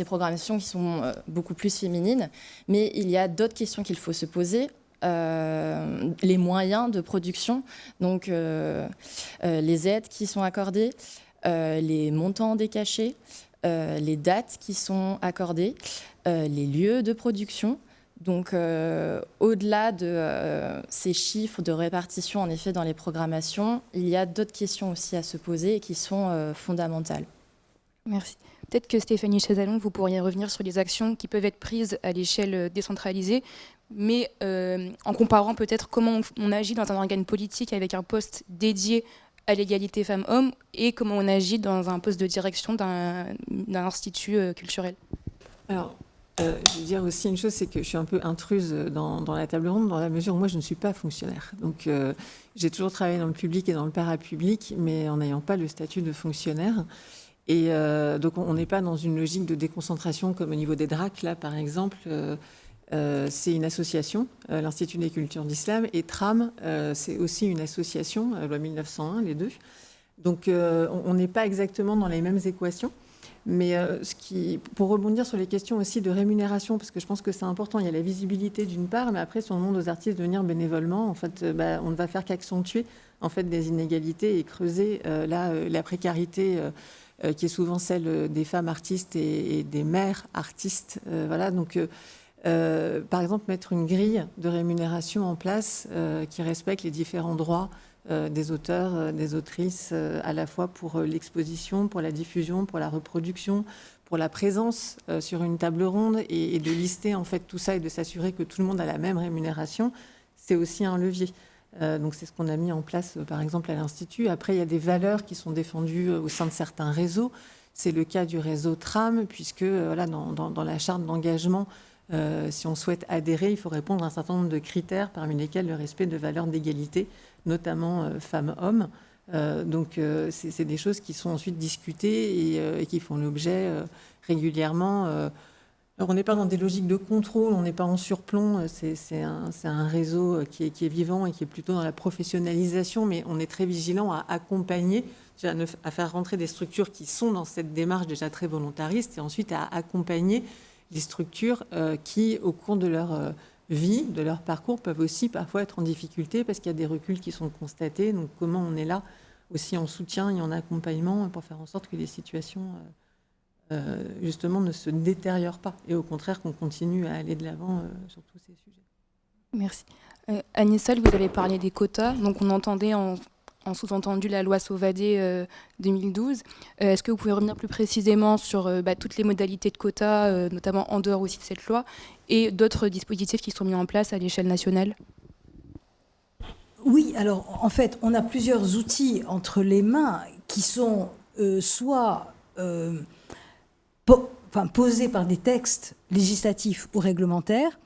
Speaker 2: programmations qui sont beaucoup plus féminines. Mais il y a d'autres questions qu'il faut se poser. Les moyens de production, donc les aides qui sont accordées, les montants des cachets, les dates qui sont accordées, les lieux de production. Donc au-delà de ces chiffres de répartition en effet dans les programmations, il y a d'autres questions aussi à se poser et qui sont fondamentales.
Speaker 1: Merci. Peut-être que Stéphanie Chazalon, vous pourriez revenir sur les actions qui peuvent être prises à l'échelle décentralisée, mais en comparant peut-être comment on agit dans un organe politique avec un poste dédié à l'égalité femmes-hommes et comment on agit dans un poste de direction d'un institut culturel.
Speaker 3: Alors, je veux dire aussi une chose, c'est que je suis un peu intruse dans la table ronde, dans la mesure où moi, je ne suis pas fonctionnaire. Donc, j'ai toujours travaillé dans le public et dans le parapublic, mais en n'ayant pas le statut de fonctionnaire. Et donc, on n'est pas dans une logique de déconcentration comme au niveau des DRAC, là, par exemple. C'est une association, l'Institut des cultures d'islam, et TRAM, c'est aussi une association, loi 1901, les deux. Donc, on n'est pas exactement dans les mêmes équations. Mais pour rebondir sur les questions aussi de rémunération, parce que je pense que c'est important, il y a la visibilité d'une part, mais après, si on demande aux artistes de venir bénévolement, en fait, on ne va faire qu'accentuer en fait, des inégalités et creuser la précarité qui est souvent celle des femmes artistes et des mères artistes. Voilà, donc, par exemple, mettre une grille de rémunération en place qui respecte les différents droits des auteurs, des autrices, à la fois pour l'exposition, pour la diffusion, pour la reproduction, pour la présence sur une table ronde, et de lister en fait tout ça et de s'assurer que tout le monde a la même rémunération, c'est aussi un levier. Donc c'est ce qu'on a mis en place par exemple à l'Institut. Après, il y a des valeurs qui sont défendues au sein de certains réseaux. C'est le cas du réseau TRAM, puisque voilà, dans la charte d'engagement, si on souhaite adhérer, il faut répondre à un certain nombre de critères, parmi lesquels le respect de valeurs d'égalité, notamment femmes-hommes. Donc c'est des choses qui sont ensuite discutées et qui font l'objet régulièrement. Alors on n'est pas dans des logiques de contrôle, on n'est pas en surplomb, c'est un réseau qui est vivant et qui est plutôt dans la professionnalisation, mais on est très vigilant à accompagner, à faire rentrer des structures qui sont dans cette démarche déjà très volontariste, et ensuite à accompagner les structures qui, au cours de leur vie, de leur parcours, peuvent aussi parfois être en difficulté parce qu'il y a des reculs qui sont constatés. Donc comment on est là aussi en soutien et en accompagnement pour faire en sorte que les situations justement ne se détériorent pas, et au contraire qu'on continue à aller de l'avant sur tous ces sujets.
Speaker 1: Merci. Agnès, vous avez parlé des quotas, donc on entendait en sous-entendu la loi Sauvadet 2012. Est-ce que vous pouvez revenir plus précisément sur toutes les modalités de quotas, notamment en dehors aussi de cette loi, et d'autres dispositifs qui sont mis en place à l'échelle nationale ?
Speaker 4: Oui, alors en fait, on a plusieurs outils entre les mains qui sont soit posés par des textes législatifs ou réglementaires.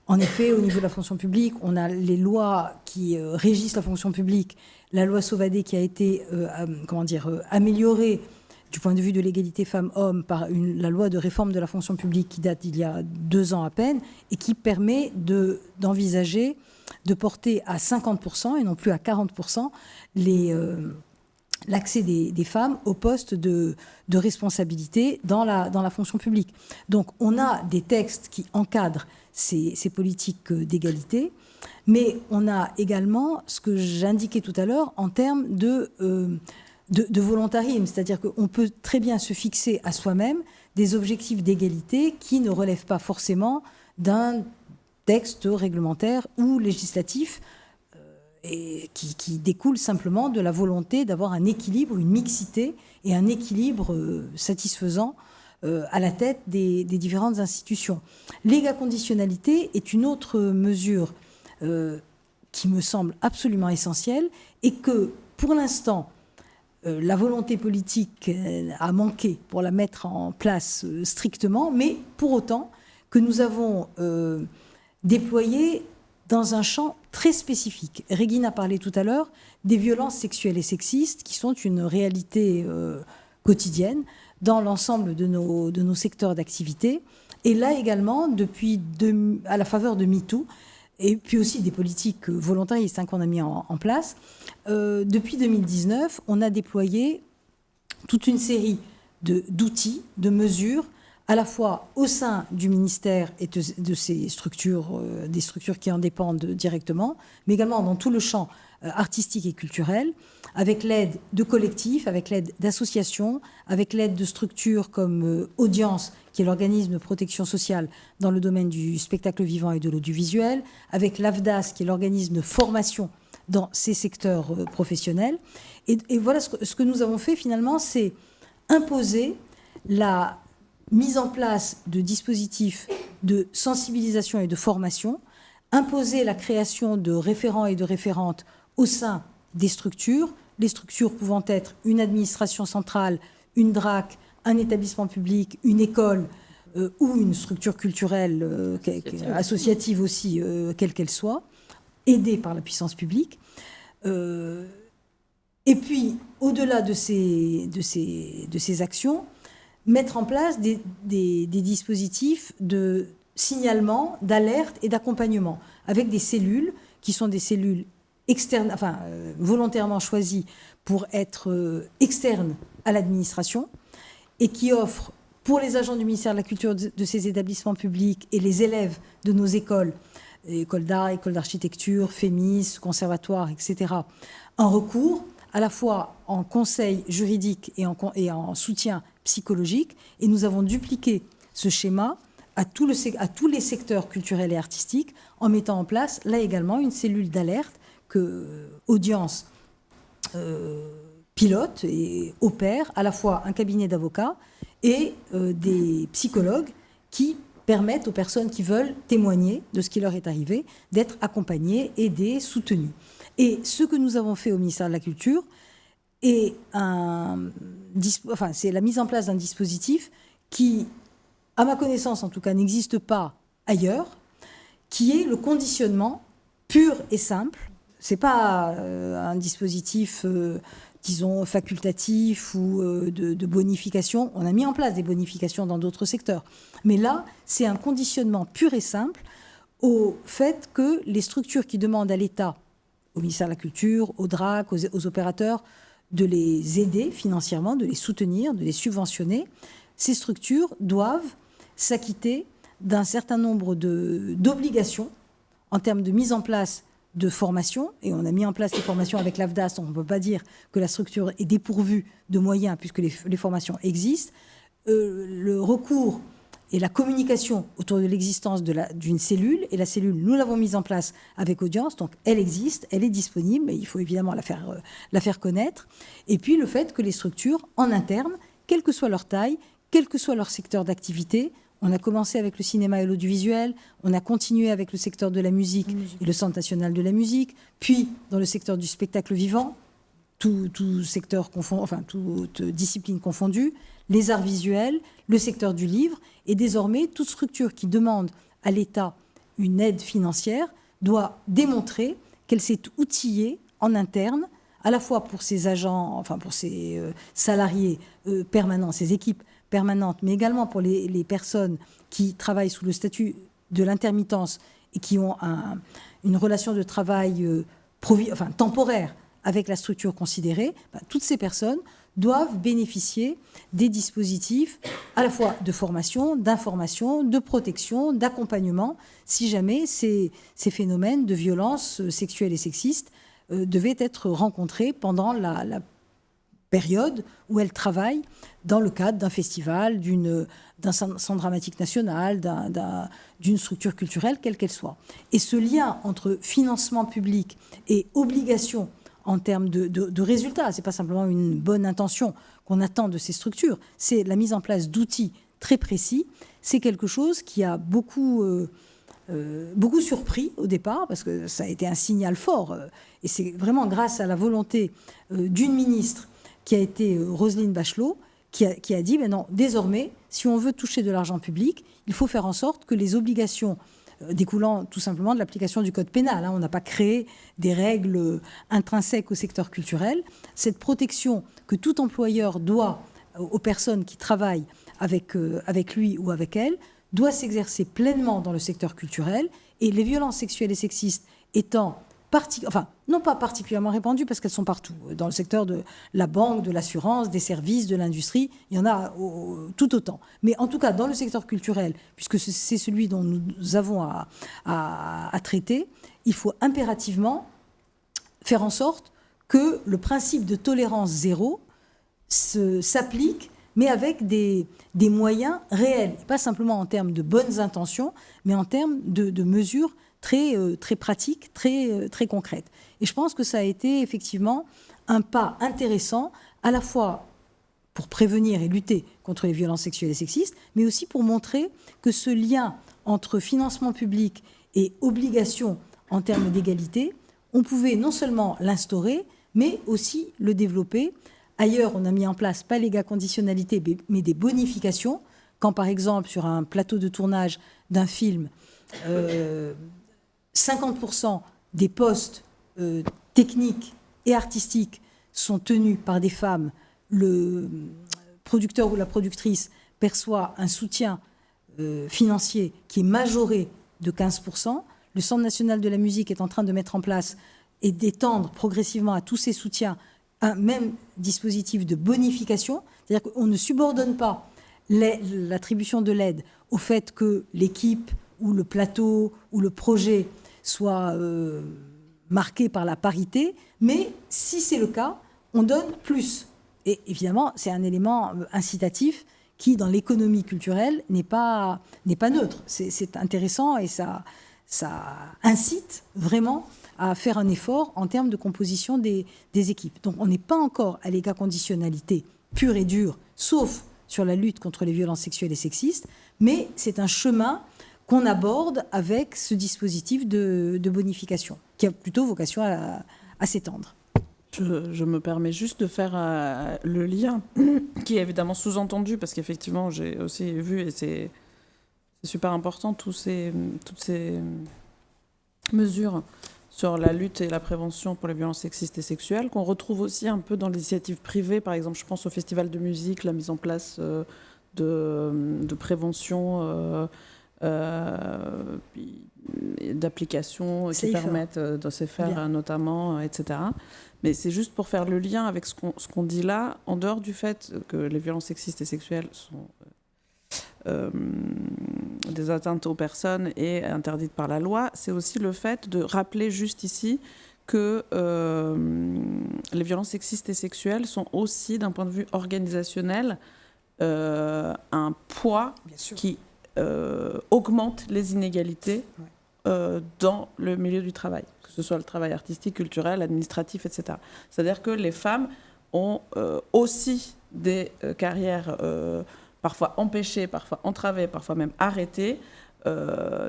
Speaker 4: En effet, au niveau de la fonction publique, on a les lois qui régissent la fonction publique, la loi Sauvadet qui a été améliorée du point de vue de l'égalité femmes-hommes par la loi de réforme de la fonction publique qui date d'il y a 2 ans à peine, et qui permet d'envisager de porter à 50% et non plus à 40% l'accès des femmes aux postes de responsabilité dans la fonction publique. Donc on a des textes qui encadrent ces politiques d'égalité, mais on a également ce que j'indiquais tout à l'heure en termes de volontarisme, c'est-à-dire qu'on peut très bien se fixer à soi-même des objectifs d'égalité qui ne relèvent pas forcément d'un texte réglementaire ou législatif, et qui découle simplement de la volonté d'avoir un équilibre, une mixité et un équilibre satisfaisant à la tête des différentes institutions. L'égaconditionnalité est une autre mesure qui me semble absolument essentielle, et que, pour l'instant, la volonté politique a manqué pour la mettre en place strictement, mais pour autant que nous avons déployé dans un champ très spécifique. Régine a parlé tout à l'heure des violences sexuelles et sexistes qui sont une réalité quotidienne dans l'ensemble de nos secteurs d'activité. Et là également, à la faveur de MeToo, et puis aussi des politiques volontaristes qu'on a mis en place, depuis 2019, on a déployé toute une série d'outils, de mesures, à la fois au sein du ministère et de ces structures, des structures qui en dépendent directement, mais également dans tout le champ artistique et culturel, avec l'aide de collectifs, avec l'aide d'associations, avec l'aide de structures comme Audience, qui est l'organisme de protection sociale dans le domaine du spectacle vivant et de l'audiovisuel, avec l'AFDAS, qui est l'organisme de formation dans ces secteurs professionnels. Et voilà ce que nous avons fait finalement, c'est imposer la mise en place de dispositifs de sensibilisation et de formation, imposer la création de référents et de référentes au sein des structures, les structures pouvant être une administration centrale, une DRAC, un établissement public, une école ou une structure culturelle associative aussi, quelle qu'elle soit, aidée par la puissance publique. Et puis, au-delà de ces actions, mettre en place des dispositifs de signalement, d'alerte et d'accompagnement, avec des cellules qui sont des cellules externes, enfin volontairement choisies pour être externes à l'administration et qui offrent pour les agents du ministère de la Culture de ces établissements publics et les élèves de nos écoles, écoles d'art, écoles d'architecture, FEMIS, conservatoires, etc., un recours à la fois en conseil juridique et en soutien psychologique. Et nous avons dupliqué ce schéma à tous les secteurs culturels et artistiques en mettant en place, là également, une cellule d'alerte que Audience pilote et opère, à la fois un cabinet d'avocats et des psychologues qui permettent aux personnes qui veulent témoigner de ce qui leur est arrivé d'être accompagnées, aidées, soutenues. Et ce que nous avons fait au ministère de la Culture c'est la mise en place d'un dispositif qui, à ma connaissance en tout cas, n'existe pas ailleurs, qui est le conditionnement pur et simple. Ce n'est pas un dispositif, disons, facultatif ou de bonification. On a mis en place des bonifications dans d'autres secteurs. Mais là, c'est un conditionnement pur et simple au fait que les structures qui demandent à l'État, au ministère de la Culture, au DRAC, aux opérateurs, de les aider financièrement, de les soutenir, de les subventionner, ces structures doivent s'acquitter d'un certain nombre d'obligations en termes de mise en place de formation. Et on a mis en place les formations avec l'AFDAS, donc on ne peut pas dire que la structure est dépourvue de moyens puisque les formations existent. Le recours et la communication autour de l'existence d'une cellule. Et la cellule, nous l'avons mise en place avec Audience, donc elle existe, elle est disponible, mais il faut évidemment la faire connaître. Et puis le fait que les structures, en interne, quelle que soit leur taille, quel que soit leur secteur d'activité, on a commencé avec le cinéma et l'audiovisuel, on a continué avec le secteur de la musique et le Centre national de la musique, puis dans le secteur du spectacle vivant, tout secteur enfin toute discipline confondue, les arts visuels, le secteur du livre, et désormais toute structure qui demande à l'État une aide financière doit démontrer qu'elle s'est outillée en interne, à la fois pour ses agents, enfin pour ses salariés permanents, ses équipes permanentes, mais également pour les personnes qui travaillent sous le statut de l'intermittence et qui ont une relation de travail temporaire avec la structure considérée. Toutes ces personnes doivent bénéficier des dispositifs à la fois de formation, d'information, de protection, d'accompagnement, si jamais ces phénomènes de violence sexuelle et sexiste devaient être rencontrés pendant la période où elles travaillent dans le cadre d'un festival, d'un centre dramatique national, d'une structure culturelle, quelle qu'elle soit. Et ce lien entre financement public et obligation en termes de résultats. Ce n'est pas simplement une bonne intention qu'on attend de ces structures, c'est la mise en place d'outils très précis. C'est quelque chose qui a beaucoup surpris au départ, parce que ça a été un signal fort. Et c'est vraiment grâce à la volonté d'une ministre qui a été Roselyne Bachelot, qui a dit, mais non, désormais, si on veut toucher de l'argent public, il faut faire en sorte que les obligations découlant tout simplement de l'application du code pénal. On n'a pas créé des règles intrinsèques au secteur culturel. Cette protection que tout employeur doit aux personnes qui travaillent avec lui ou avec elle doit s'exercer pleinement dans le secteur culturel. Et les violences sexuelles et sexistes étant non pas particulièrement répandues parce qu'elles sont partout. Dans le secteur de la banque, de l'assurance, des services, de l'industrie, il y en a tout autant. Mais en tout cas, dans le secteur culturel, puisque c'est celui dont nous avons à traiter, il faut impérativement faire en sorte que le principe de tolérance zéro s'applique, mais avec des moyens réels. Pas simplement en termes de bonnes intentions, mais en termes de mesures très pratique, très concrète. Et je pense que ça a été effectivement un pas intéressant, à la fois pour prévenir et lutter contre les violences sexuelles et sexistes, mais aussi pour montrer que ce lien entre financement public et obligation en termes d'égalité, on pouvait non seulement l'instaurer, mais aussi le développer. Ailleurs, on a mis en place pas les conditionnalités, mais des bonifications. Quand, par exemple, sur un plateau de tournage d'un film, 50% des postes techniques et artistiques sont tenus par des femmes, le producteur ou la productrice perçoit un soutien financier qui est majoré de 15%. Le Centre national de la musique est en train de mettre en place et d'étendre progressivement à tous ces soutiens un même dispositif de bonification. C'est-à-dire qu'on ne subordonne pas l'attribution de l'aide au fait que l'équipe ou le plateau ou le projet soit marqué par la parité, mais si c'est le cas, on donne plus. Et évidemment, c'est un élément incitatif qui, dans l'économie culturelle, n'est pas neutre. C'est intéressant et ça incite vraiment à faire un effort en termes de composition des équipes. Donc on n'est pas encore à l'égal-conditionnalité pure et dure, sauf sur la lutte contre les violences sexuelles et sexistes, mais c'est un chemin qu'on aborde avec ce dispositif de bonification, qui a plutôt vocation à s'étendre.
Speaker 5: Je me permets juste de faire le lien, qui est évidemment sous-entendu, parce qu'effectivement, j'ai aussi vu, et c'est super important, toutes ces mesures sur la lutte et la prévention pour les violences sexistes et sexuelles, qu'on retrouve aussi un peu dans l'initiative privée. Par exemple, je pense au festival de musique, la mise en place de prévention, d'applications qui permettent de se faire notamment, etc. Mais c'est juste pour faire le lien avec ce qu'on dit là, en dehors du fait que les violences sexistes et sexuelles sont des atteintes aux personnes et interdites par la loi, c'est aussi le fait de rappeler juste ici que les violences sexistes et sexuelles sont aussi, d'un point de vue organisationnel, un poids qui augmente les inégalités dans le milieu du travail, que ce soit le travail artistique, culturel, administratif, etc. C'est-à-dire que les femmes ont aussi des carrières parfois empêchées, parfois entravées, parfois même arrêtées,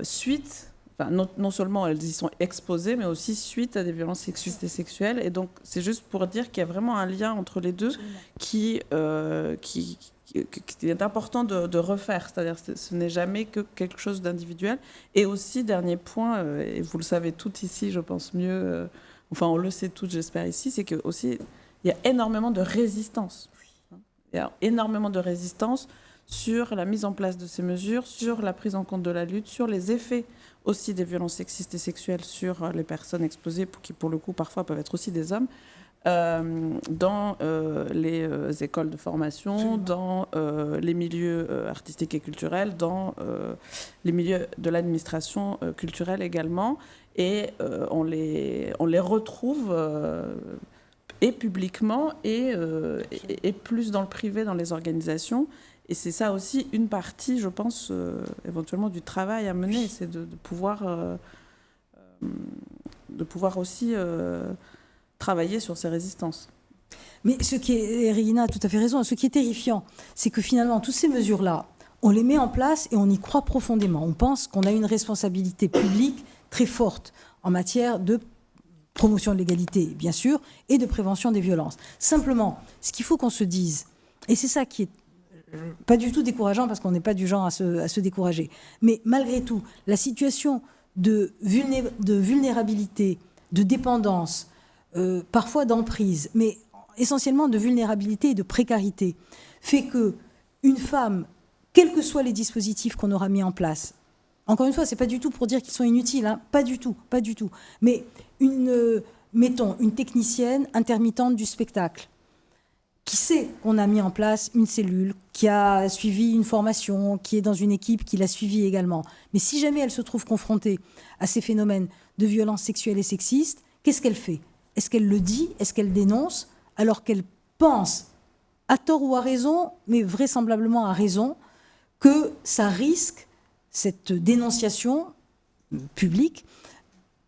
Speaker 5: suite, non seulement elles y sont exposées, mais aussi suite à des violences sexistes et sexuelles. Et donc, c'est juste pour dire qu'il y a vraiment un lien entre les deux qui est important de refaire. C'est-à-dire que ce n'est jamais que quelque chose d'individuel. Et aussi, dernier point, et vous le savez toutes ici, je pense mieux, enfin on le sait toutes, j'espère ici, c'est qu'il y a énormément de résistance. Il y a énormément de résistance sur la mise en place de ces mesures, sur la prise en compte de la lutte, sur les effets aussi des violences sexistes et sexuelles sur les personnes exposées, qui pour le coup parfois peuvent être aussi des hommes, dans les écoles de formation, dans les milieux artistiques et culturels, dans les milieux de l'administration culturelle également. Et on les retrouve et publiquement et plus dans le privé, dans les organisations. Et c'est ça aussi une partie, je pense, éventuellement du travail à mener, c'est de pouvoir aussi travailler sur ces résistances.
Speaker 4: Mais Regina a tout à fait raison, ce qui est terrifiant, c'est que finalement, toutes ces mesures-là, on les met en place et on y croit profondément. On pense qu'on a une responsabilité publique très forte en matière de promotion de l'égalité, bien sûr, et de prévention des violences. Simplement, ce qu'il faut qu'on se dise, et c'est ça qui est pas du tout décourageant, parce qu'on n'est pas du genre à se décourager, mais malgré tout, la situation de vulnérabilité, de dépendance, parfois d'emprise, mais essentiellement de vulnérabilité et de précarité, fait que une femme, quels que soient les dispositifs qu'on aura mis en place, encore une fois, c'est pas du tout pour dire qu'ils sont inutiles, hein, pas du tout, mais mettons une technicienne intermittente du spectacle, qui sait qu'on a mis en place une cellule, qui a suivi une formation, qui est dans une équipe qui l'a suivi également. Mais si jamais elle se trouve confrontée à ces phénomènes de violences sexuelles et sexistes, qu'est-ce qu'elle fait ? Est-ce qu'elle le dit ? Est-ce qu'elle dénonce ? Alors qu'elle pense, à tort ou à raison, mais vraisemblablement à raison, que ça risque, cette dénonciation publique,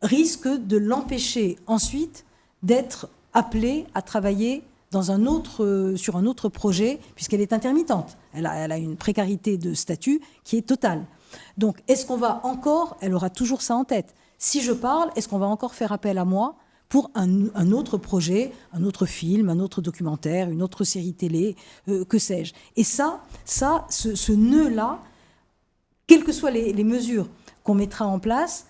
Speaker 4: risque de l'empêcher ensuite d'être appelée à travailler sur un autre projet, puisqu'elle est intermittente. Elle a une précarité de statut qui est totale. Donc, est-ce qu'on va encore, elle aura toujours ça en tête, si je parle, est-ce qu'on va encore faire appel à moi pour un autre projet, un autre film, un autre documentaire, une autre série télé, que sais-je. Et ce nœud-là, quelles que soient les mesures qu'on mettra en place,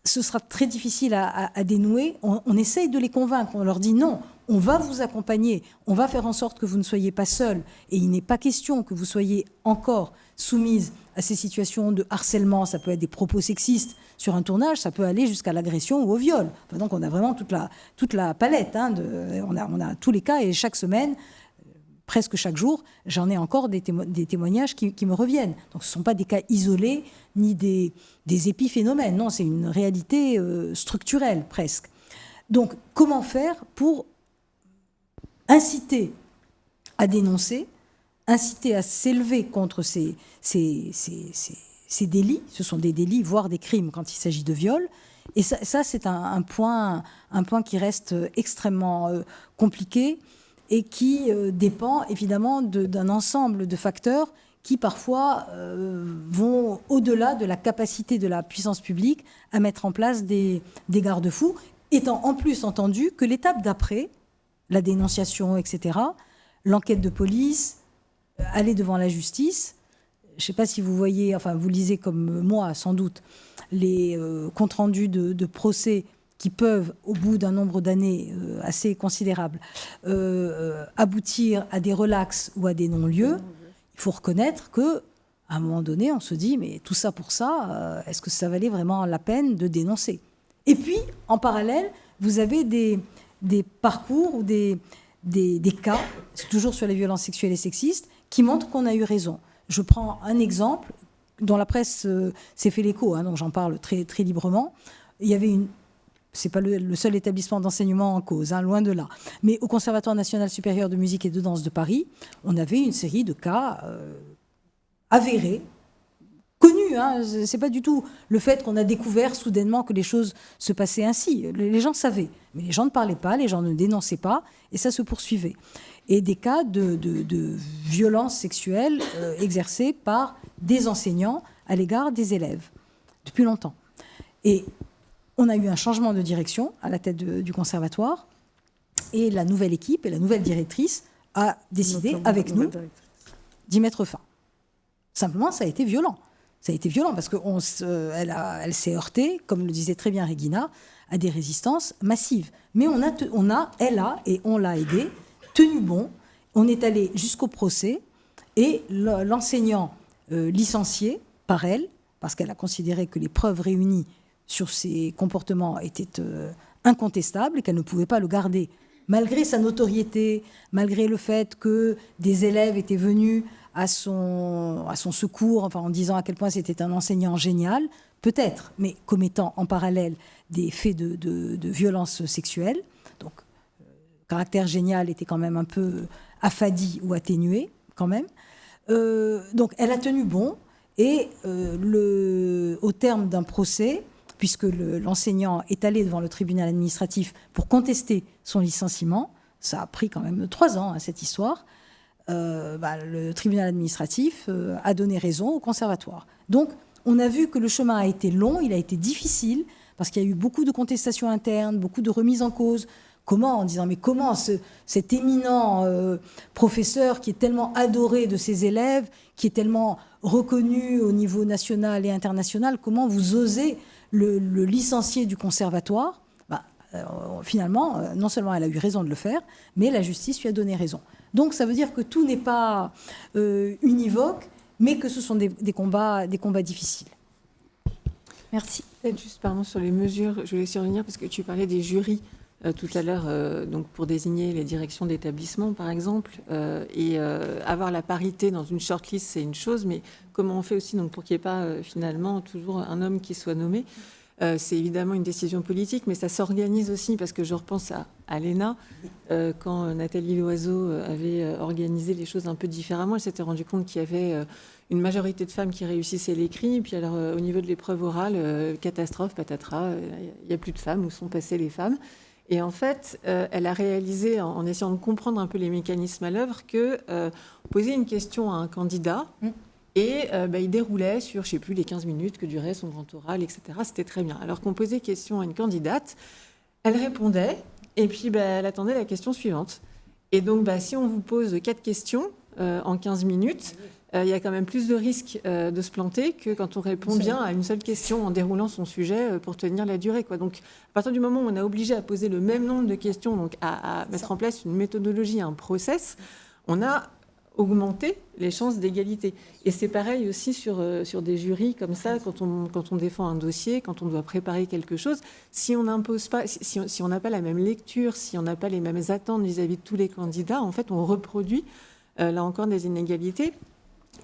Speaker 4: ce sera très difficile à dénouer. On essaye de les convaincre, on leur dit non, on va vous accompagner, on va faire en sorte que vous ne soyez pas seul, et il n'est pas question que vous soyez encore soumise à ces situations de harcèlement. Ça peut être des propos sexistes sur un tournage, ça peut aller jusqu'à l'agression ou au viol. Enfin, donc on a vraiment toute la palette, hein, on a tous les cas, et chaque semaine, presque chaque jour, j'en ai encore des témoignages qui me reviennent. Donc ce ne sont pas des cas isolés, ni des épiphénomènes, non, c'est une réalité structurelle presque. Donc comment faire pour inciter à dénoncer, inciter à s'élever contre ces délits? Ce sont des délits, voire des crimes quand il s'agit de viol. Et ça c'est un point qui reste extrêmement compliqué et qui dépend évidemment d'un ensemble de facteurs qui parfois vont au-delà de la capacité de la puissance publique à mettre en place des garde-fous, étant en plus entendu que l'étape d'après, la dénonciation, etc., l'enquête de police, aller devant la justice. Je ne sais pas si vous voyez, enfin vous lisez comme moi sans doute, les comptes rendus de procès qui peuvent, au bout d'un nombre d'années assez considérable, aboutir à des relax ou à des non-lieux. Il faut reconnaître qu'à un moment donné, on se dit, mais tout ça pour ça, est-ce que ça valait vraiment la peine de dénoncer? Et puis, en parallèle, vous avez des parcours ou des cas, toujours sur les violences sexuelles et sexistes, qui montrent qu'on a eu raison. Je prends un exemple dont la presse s'est fait l'écho, hein, donc j'en parle très, très librement. Il y avait c'est pas le seul établissement d'enseignement en cause, hein, loin de là. Mais au Conservatoire national supérieur de musique et de danse de Paris, on avait une série de cas avérés, connus. Hein, c'est pas du tout le fait qu'on a découvert soudainement que les choses se passaient ainsi. Les gens savaient, mais les gens ne parlaient pas, les gens ne dénonçaient pas, et ça se poursuivait. Et des cas de violences sexuelles exercées par des enseignants à l'égard des élèves, depuis longtemps. Et on a eu un changement de direction à la tête du conservatoire, et la nouvelle équipe et la nouvelle directrice a décidé, avec nous, d'y mettre fin. Simplement, ça a été violent. Ça a été violent parce qu'elle s'est heurtée, comme le disait très bien Régina, à des résistances massives. Mais elle a, et on l'a aidée, tenu bon. On est allé jusqu'au procès, et l'enseignant licencié par elle, parce qu'elle a considéré que les preuves réunies sur ses comportements étaient incontestables et qu'elle ne pouvait pas le garder, malgré sa notoriété, malgré le fait que des élèves étaient venus à son secours, enfin, en disant à quel point c'était un enseignant génial, peut-être, mais commettant en parallèle des faits de violence sexuelle. Donc, le caractère génial était quand même un peu affadi ou atténué, quand même. Donc, elle a tenu bon, et au terme d'un procès, puisque l'enseignant est allé devant le tribunal administratif pour contester son licenciement, ça a pris quand même 3 ans, hein, cette histoire, le tribunal administratif a donné raison au conservatoire. Donc, on a vu que le chemin a été long, il a été difficile, parce qu'il y a eu beaucoup de contestations internes, beaucoup de remises en cause. En disant, mais comment cet éminent professeur qui est tellement adoré de ses élèves, qui est tellement reconnu au niveau national et international, comment vous osez le licencier du conservatoire? Finalement, non seulement elle a eu raison de le faire, mais la justice lui a donné raison. Donc ça veut dire que tout n'est pas univoque, mais que ce sont des combats difficiles. Merci.
Speaker 3: Peut-être juste, pardon, sur les mesures, je voulais aussi revenir parce que tu parlais des jurys tout à l'heure, donc pour désigner les directions d'établissement, par exemple, et avoir la parité dans une shortlist, c'est une chose, mais comment on fait aussi donc, pour qu'il n'y ait pas finalement toujours un homme qui soit nommé? C'est évidemment une décision politique, mais ça s'organise aussi, parce que je repense à l'ENA, quand Nathalie Loiseau avait organisé les choses un peu différemment, elle s'était rendue compte qu'il y avait une majorité de femmes qui réussissaient l'écrit, et puis alors au niveau de l'épreuve orale, catastrophe, patatras, il n'y a plus de femmes, où sont passées les femmes? Et en fait, elle a réalisé, en essayant de comprendre un peu les mécanismes à l'œuvre, que poser une question à un candidat, et il déroulait sur, je ne sais plus, les 15 minutes que durait son grand oral, etc. C'était très bien. Alors qu'on posait question à une candidate, elle répondait, et puis elle attendait la question suivante. Et donc, si on vous pose 4 questions en 15 minutes, il y a quand même plus de risques de se planter que quand on répond bien à une seule question en déroulant son sujet pour tenir la durée, quoi. Donc, à partir du moment où on est obligé à poser le même nombre de questions, donc à mettre en place une méthodologie, un process, on a augmenté les chances d'égalité. Et c'est pareil aussi sur des jurys comme ça, quand on défend un dossier, quand on doit préparer quelque chose. Si on n'impose pas, si on n'a pas la même lecture, si on n'a pas les mêmes attentes vis-à-vis de tous les candidats, en fait, on reproduit, là encore, des inégalités.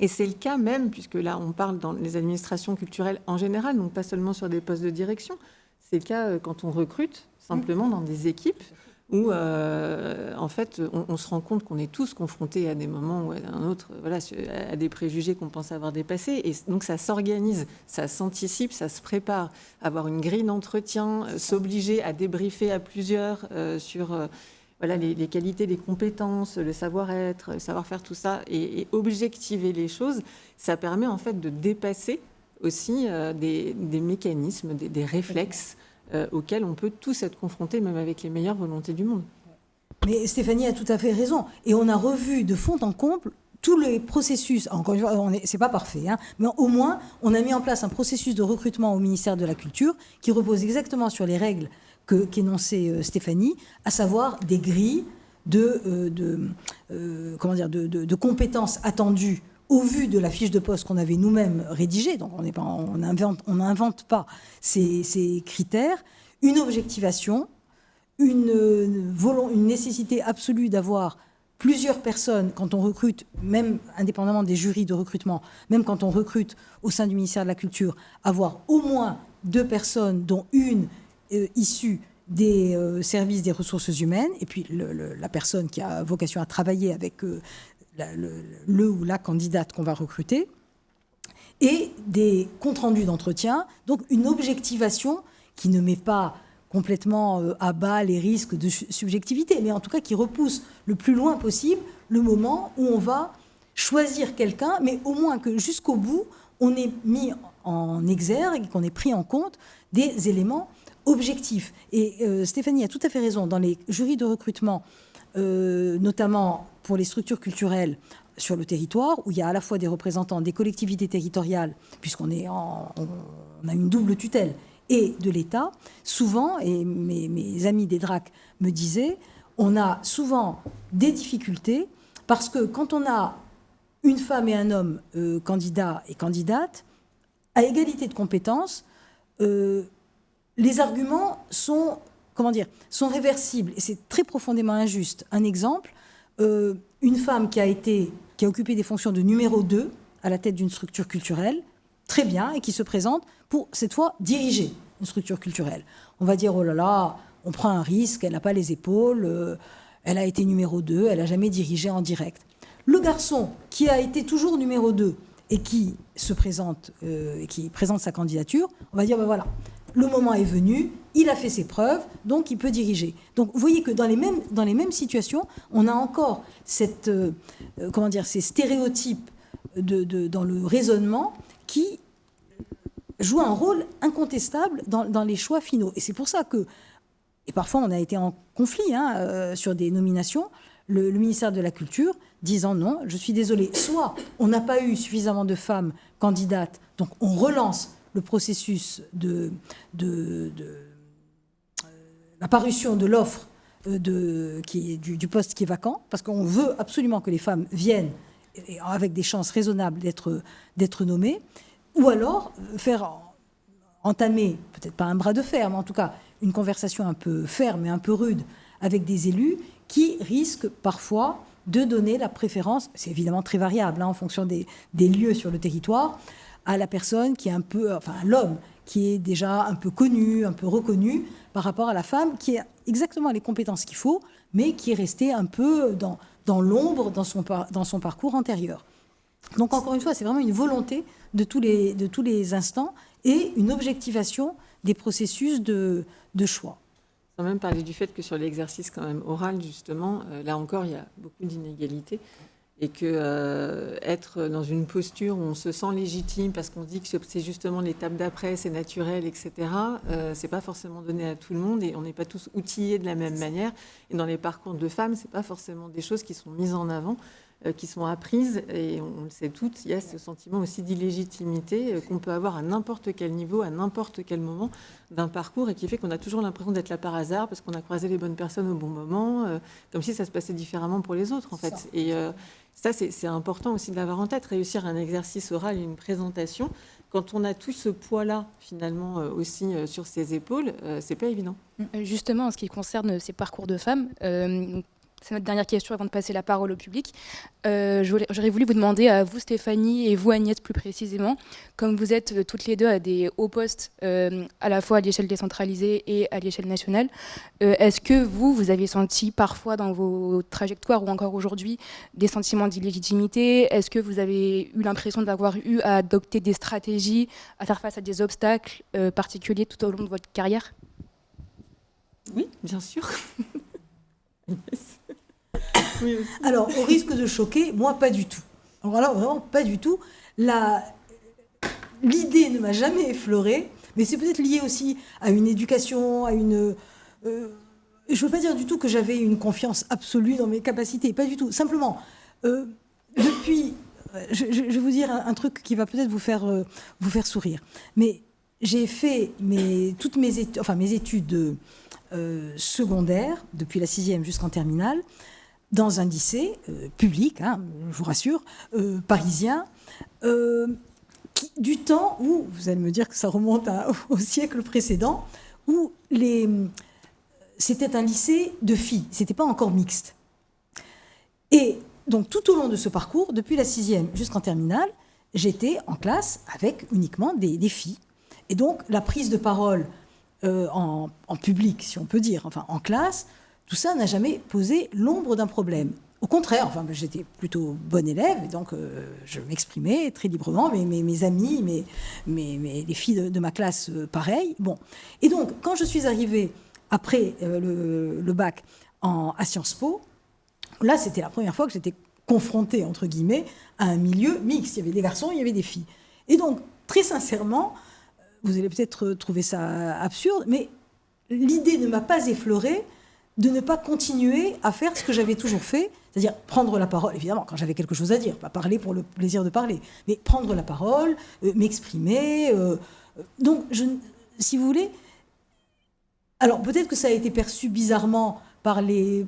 Speaker 3: Et c'est le cas même, puisque là, on parle dans les administrations culturelles en général, donc pas seulement sur des postes de direction. C'est le cas quand on recrute, simplement dans des équipes, où, en fait, on se rend compte qu'on est tous confrontés à des moments ou à un autre, voilà, à des préjugés qu'on pense avoir dépassés. Et donc, ça s'organise, ça s'anticipe, ça se prépare. Avoir une grille d'entretien, s'obliger à débriefer à plusieurs sur... voilà, les qualités, les compétences, le savoir-être, le savoir-faire, tout ça, et objectiver les choses, ça permet en fait de dépasser aussi des mécanismes, des réflexes auxquels on peut tous être confrontés, même avec les meilleures volontés du monde.
Speaker 4: Mais Stéphanie a tout à fait raison. Et on a revu de fond en comble tous les processus. Encore une fois, c'est pas parfait, hein, mais au moins, on a mis en place un processus de recrutement au ministère de la Culture qui repose exactement sur les règles qu'énonçait Stéphanie, à savoir des grilles de compétences attendues au vu de la fiche de poste qu'on avait nous-mêmes rédigée. Donc on n'invente pas ces critères, une objectivation, une nécessité absolue d'avoir plusieurs personnes quand on recrute, même indépendamment des jurys de recrutement, même quand on recrute au sein du ministère de la Culture, avoir au moins 2 personnes, dont une issue des services des ressources humaines, et puis la personne qui a vocation à travailler avec le ou la candidate qu'on va recruter, et des comptes rendus d'entretien, donc une objectivation qui ne met pas complètement à bas les risques de subjectivité, mais en tout cas qui repousse le plus loin possible le moment où on va choisir quelqu'un, mais au moins que jusqu'au bout, on ait mis en exergue et qu'on ait pris en compte des éléments objectifs. Et Stéphanie a tout à fait raison, dans les jurys de recrutement, notamment pour les structures culturelles sur le territoire, où il y a à la fois des représentants des collectivités territoriales, puisqu'on on a une double tutelle, et de l'État, souvent, et mes amis des DRAC me disaient, on a souvent des difficultés, parce que quand on a une femme et un homme candidats et candidates, à égalité de compétences, les arguments sont réversibles, et c'est très profondément injuste. Un exemple, une femme qui a occupé des fonctions de numéro 2 à la tête d'une structure culturelle, très bien, et qui se présente pour, cette fois, diriger une structure culturelle. On va dire, oh là là, on prend un risque, elle n'a pas les épaules, elle a été numéro 2, elle n'a jamais dirigé en direct. Le garçon, qui a été toujours numéro 2 et qui se présente, qui présente sa candidature, on va dire, ben voilà, le moment est venu, il a fait ses preuves, donc il peut diriger. Donc vous voyez que dans les mêmes situations, on a encore ces stéréotypes dans le raisonnement qui jouent un rôle incontestable dans les choix finaux. Et c'est pour ça que, et parfois on a été en conflit sur des nominations, le ministère de la Culture disant non, je suis désolée, soit on n'a pas eu suffisamment de femmes candidates, donc on relance le processus de la parution de l'offre du poste qui est vacant, parce qu'on veut absolument que les femmes viennent avec des chances raisonnables d'être nommées, ou alors entamer, peut-être pas un bras de fer, mais en tout cas une conversation un peu ferme et un peu rude avec des élus qui risquent parfois de donner la préférence, c'est évidemment très variable en fonction des lieux sur le territoire, à la personne qui est à l'homme qui est déjà un peu connu, un peu reconnu par rapport à la femme qui a exactement les compétences qu'il faut, mais qui est restée un peu dans l'ombre dans son parcours antérieur. Donc encore une fois, c'est vraiment une volonté de tous les instants et une objectivation des processus de choix.
Speaker 3: Sans même parler du fait que sur l'exercice quand même oral, justement, là encore, il y a beaucoup d'inégalités. Et que être dans une posture où on se sent légitime parce qu'on se dit que c'est justement l'étape d'après, c'est naturel, etc., c'est pas forcément donné à tout le monde et on n'est pas tous outillés de la même manière. Et dans les parcours de femmes, c'est pas forcément des choses qui sont mises en avant. qui sont apprises, et on le sait toutes, il y a ce sentiment aussi d'illégitimité qu'on peut avoir à n'importe quel niveau, à n'importe quel moment d'un parcours, et qui fait qu'on a toujours l'impression d'être là par hasard, parce qu'on a croisé les bonnes personnes au bon moment, comme si ça se passait différemment pour les autres, en fait. Et ça, c'est important aussi de l'avoir en tête, réussir un exercice oral et une présentation. Quand on a tout ce poids-là, finalement, aussi sur ses épaules, c'est pas évident.
Speaker 1: Justement, en ce qui concerne ces parcours de femmes, c'est notre dernière question avant de passer la parole au public. J'aurais voulu vous demander à vous, Stéphanie, et vous, Agnès, plus précisément, comme vous êtes toutes les deux à des hauts postes, à la fois à l'échelle décentralisée et à l'échelle nationale, est-ce que vous avez senti parfois dans vos trajectoires ou encore aujourd'hui des sentiments d'illégitimité? Est-ce que vous avez eu l'impression d'avoir eu à adopter des stratégies, à faire face à des obstacles particuliers tout au long de votre carrière?
Speaker 3: Oui, bien sûr.
Speaker 4: Oui, alors, au risque de choquer, moi, pas du tout. Alors là, vraiment, pas du tout. L'idée ne m'a jamais effleurée, mais c'est peut-être lié aussi à une éducation, à une... je ne veux pas dire du tout que j'avais une confiance absolue dans mes capacités, pas du tout. Simplement, depuis... Je vais vous dire un truc qui va peut-être vous faire sourire. Mais j'ai fait toutes mes études secondaires, depuis la 6e jusqu'en terminale, dans un lycée public, je vous rassure, parisien, du temps où, vous allez me dire que ça remonte au siècle précédent, où c'était un lycée de filles, c'était pas encore mixte. Et donc tout au long de ce parcours, depuis la 6e jusqu'en terminale, j'étais en classe avec uniquement des filles. Et donc la prise de parole en public, si on peut dire, enfin en classe, tout ça n'a jamais posé l'ombre d'un problème. Au contraire, j'étais plutôt bonne élève, et donc je m'exprimais très librement, mes amis, les filles de ma classe, pareil. Bon. Et donc, quand je suis arrivée, après le bac, à Sciences Po, là, c'était la première fois que j'étais confrontée, entre guillemets, à un milieu mixte. Il y avait des garçons, il y avait des filles. Et donc, très sincèrement, vous allez peut-être trouver ça absurde, mais l'idée ne m'a pas effleurée de ne pas continuer à faire ce que j'avais toujours fait, c'est-à-dire prendre la parole, évidemment, quand j'avais quelque chose à dire, pas parler pour le plaisir de parler, mais prendre la parole, m'exprimer. Donc, si vous voulez... Alors, peut-être que ça a été perçu bizarrement par et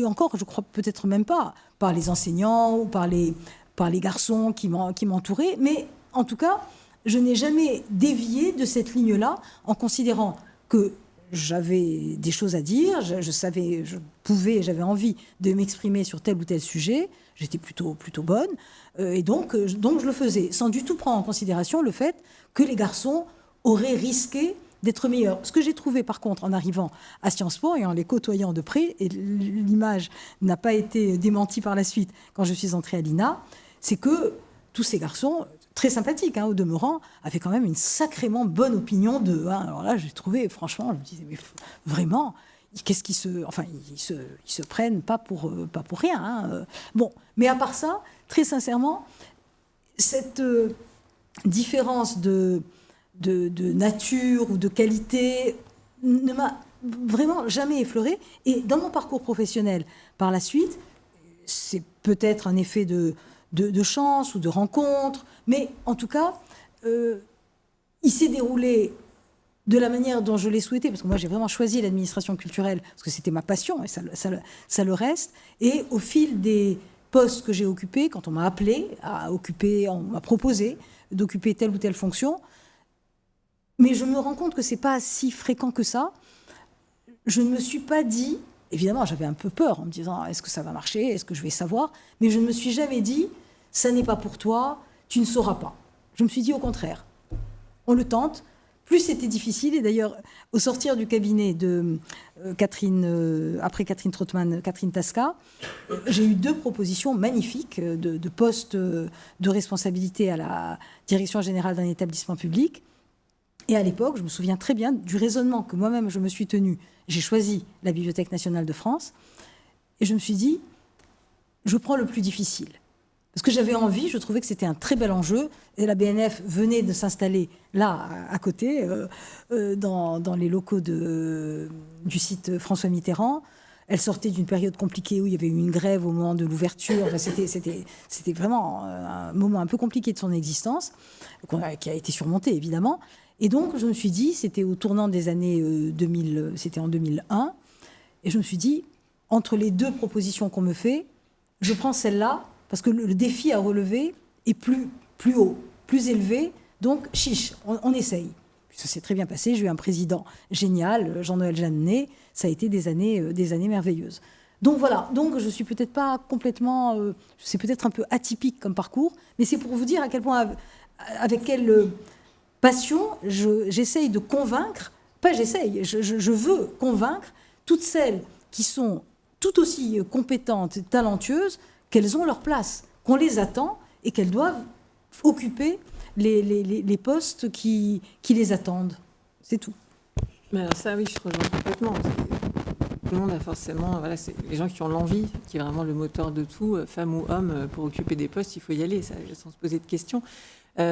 Speaker 4: encore, je crois peut-être même pas, par les enseignants ou par les garçons qui m'entouraient, mais en tout cas, je n'ai jamais dévié de cette ligne-là en considérant que j'avais des choses à dire, j'avais envie de m'exprimer sur tel ou tel sujet, j'étais plutôt bonne, et donc je le faisais, sans du tout prendre en considération le fait que les garçons auraient risqué d'être meilleurs. Ce que j'ai trouvé par contre en arrivant à Sciences Po et en les côtoyant de près, et l'image n'a pas été démentie par la suite quand je suis entrée à l'INA, c'est que tous ces garçons, très sympathiques au demeurant, avaient quand même une sacrément bonne opinion d'eux. Alors là, j'ai trouvé, franchement, je me disais, mais vraiment, qu'est-ce qu'ils ils se prennent pas pour rien. Bon, mais à part ça, très sincèrement, cette différence de nature ou de qualité ne m'a vraiment jamais effleurée. Et dans mon parcours professionnel, par la suite, c'est peut-être un effet de chance ou de rencontre, mais en tout cas, il s'est déroulé de la manière dont je l'ai souhaité, parce que moi j'ai vraiment choisi l'administration culturelle, parce que c'était ma passion, et ça le reste, et au fil des postes que j'ai occupés, quand on m'a appelé on m'a proposé d'occuper telle ou telle fonction, mais je me rends compte que c'est pas si fréquent que ça, je ne me suis pas dit... Évidemment, j'avais un peu peur en me disant, est-ce que ça va marcher? Est-ce que je vais savoir? Mais je ne me suis jamais dit, ça n'est pas pour toi, tu ne sauras pas. Je me suis dit au contraire, on le tente. Plus c'était difficile, et d'ailleurs, au sortir du cabinet de après Catherine Trottmann, Catherine Tasca, j'ai eu 2 propositions magnifiques de postes de responsabilité à la direction générale d'un établissement public. Et à l'époque, je me souviens très bien du raisonnement que moi-même je me suis tenue. J'ai choisi la Bibliothèque nationale de France et je me suis dit, je prends le plus difficile. Parce que j'avais envie, je trouvais que c'était un très bel enjeu. Et la BNF venait de s'installer là, à côté, dans les locaux du site François Mitterrand. Elle sortait d'une période compliquée où il y avait eu une grève au moment de l'ouverture. Enfin, c'était vraiment un moment un peu compliqué de son existence, qui a été surmonté, évidemment. Et donc, je me suis dit, c'était au tournant des années 2000, c'était en 2001, et je me suis dit, entre les deux propositions qu'on me fait, je prends celle-là, parce que le défi à relever est plus haut, plus élevé, donc chiche, on essaye. Ça s'est très bien passé, j'ai eu un président génial, Jean-Noël Jeannet, ça a été des années merveilleuses. Donc voilà, donc je suis peut-être pas complètement, c'est peut-être un peu atypique comme parcours, mais c'est pour vous dire à quel point, avec quelle passion j'essaye de convaincre, pas j'essaye, je veux convaincre toutes celles qui sont tout aussi compétentes, talentueuses, qu'elles ont leur place, qu'on les attend et qu'elles doivent occuper les postes qui les attendent. C'est tout.
Speaker 3: Mais alors ça, oui, je te rejoins complètement. Tout le monde a forcément... Voilà, c'est les gens qui ont l'envie, qui est vraiment le moteur de tout, femme ou homme, pour occuper des postes, il faut y aller, ça, sans se poser de questions. Quand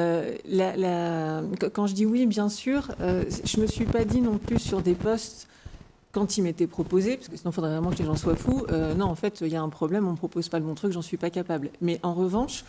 Speaker 3: je dis oui, bien sûr, je ne me suis pas dit non plus sur des postes quand ils m'étaient proposés, parce que sinon il faudrait vraiment que les gens soient fous. Non, en fait, il y a un problème, on ne me propose pas le bon truc, j'en suis pas capable. Mais en revanche,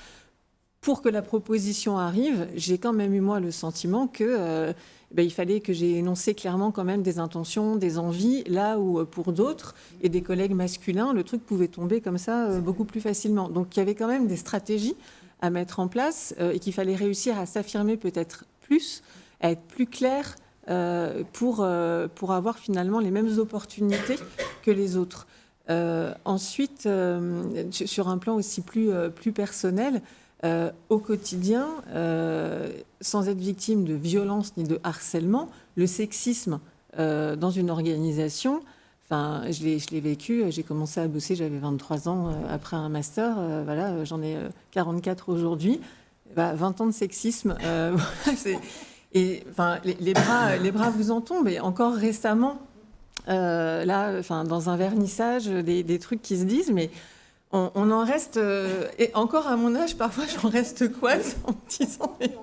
Speaker 3: pour que la proposition arrive, j'ai quand même eu, moi, le sentiment que il fallait que j'ai énoncé clairement quand même des intentions, des envies, là où pour d'autres et des collègues masculins, le truc pouvait tomber comme ça beaucoup plus facilement. Donc il y avait quand même des stratégies à mettre en place et qu'il fallait réussir à s'affirmer peut-être plus, à être plus clair pour avoir finalement les mêmes opportunités que les autres. Ensuite, sur un plan aussi plus personnel, au quotidien, sans être victime de violence ni de harcèlement, le sexisme dans une organisation, je l'ai vécu, j'ai commencé à bosser, j'avais 23 ans après un master, voilà, j'en ai 44 aujourd'hui, 20 ans de sexisme, et les bras vous en tombent, et encore récemment, là, dans un vernissage, des trucs qui se disent, mais on en reste, et encore à mon âge, parfois j'en reste coise en me disant, mais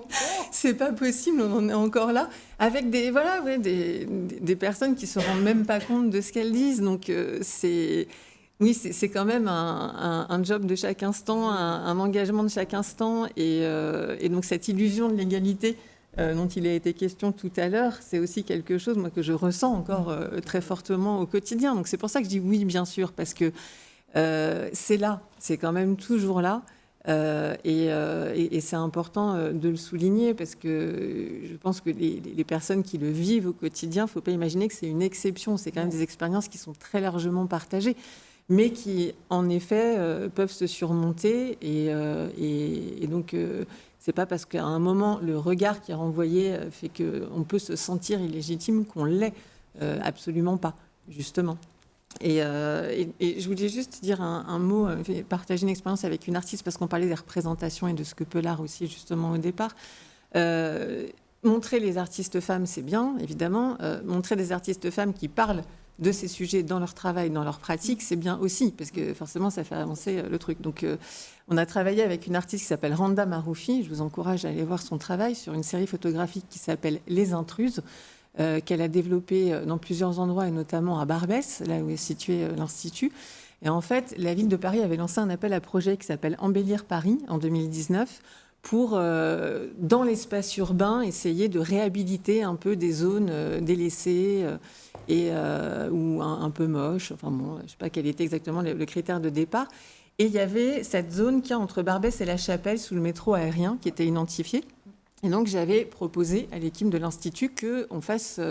Speaker 3: c'est pas possible, on en est encore là, avec des personnes qui se rendent même pas compte de ce qu'elles disent. Donc c'est quand même un job de chaque instant, un engagement de chaque instant, et donc cette illusion de l'égalité dont il a été question tout à l'heure, c'est aussi quelque chose, moi, que je ressens encore très fortement au quotidien. Donc c'est pour ça que je dis oui, bien sûr, parce que c'est là, c'est quand même toujours là, et c'est important de le souligner, parce que je pense que les personnes qui le vivent au quotidien, il ne faut pas imaginer que c'est une exception, c'est quand même des expériences qui sont très largement partagées, mais qui en effet peuvent se surmonter, et donc c'est pas parce qu'à un moment le regard qui est renvoyé fait qu'on peut se sentir illégitime qu'on l'est, absolument pas, justement. Et je voulais juste dire un mot, partager une expérience avec une artiste, parce qu'on parlait des représentations et de ce que peut l'art aussi, justement, au départ. Montrer les artistes femmes, c'est bien, évidemment. Montrer des artistes femmes qui parlent de ces sujets dans leur travail, dans leur pratique, c'est bien aussi, parce que forcément, ça fait avancer le truc. Donc, on a travaillé avec une artiste qui s'appelle Randa Maroufi. Je vous encourage à aller voir son travail sur une série photographique qui s'appelle Les Intruses, qu'elle a développé dans plusieurs endroits, et notamment à Barbès, là où est situé l'Institut. Et en fait, la ville de Paris avait lancé un appel à projet qui s'appelle Embellir Paris en 2019 pour, dans l'espace urbain, essayer de réhabiliter un peu des zones délaissées ou un peu moches. Enfin bon, je ne sais pas quel était exactement le critère de départ. Et il y avait cette zone qui est entre Barbès et La Chapelle, sous le métro aérien, qui était identifiée. Et donc, j'avais proposé à l'équipe de l'Institut qu'on fasse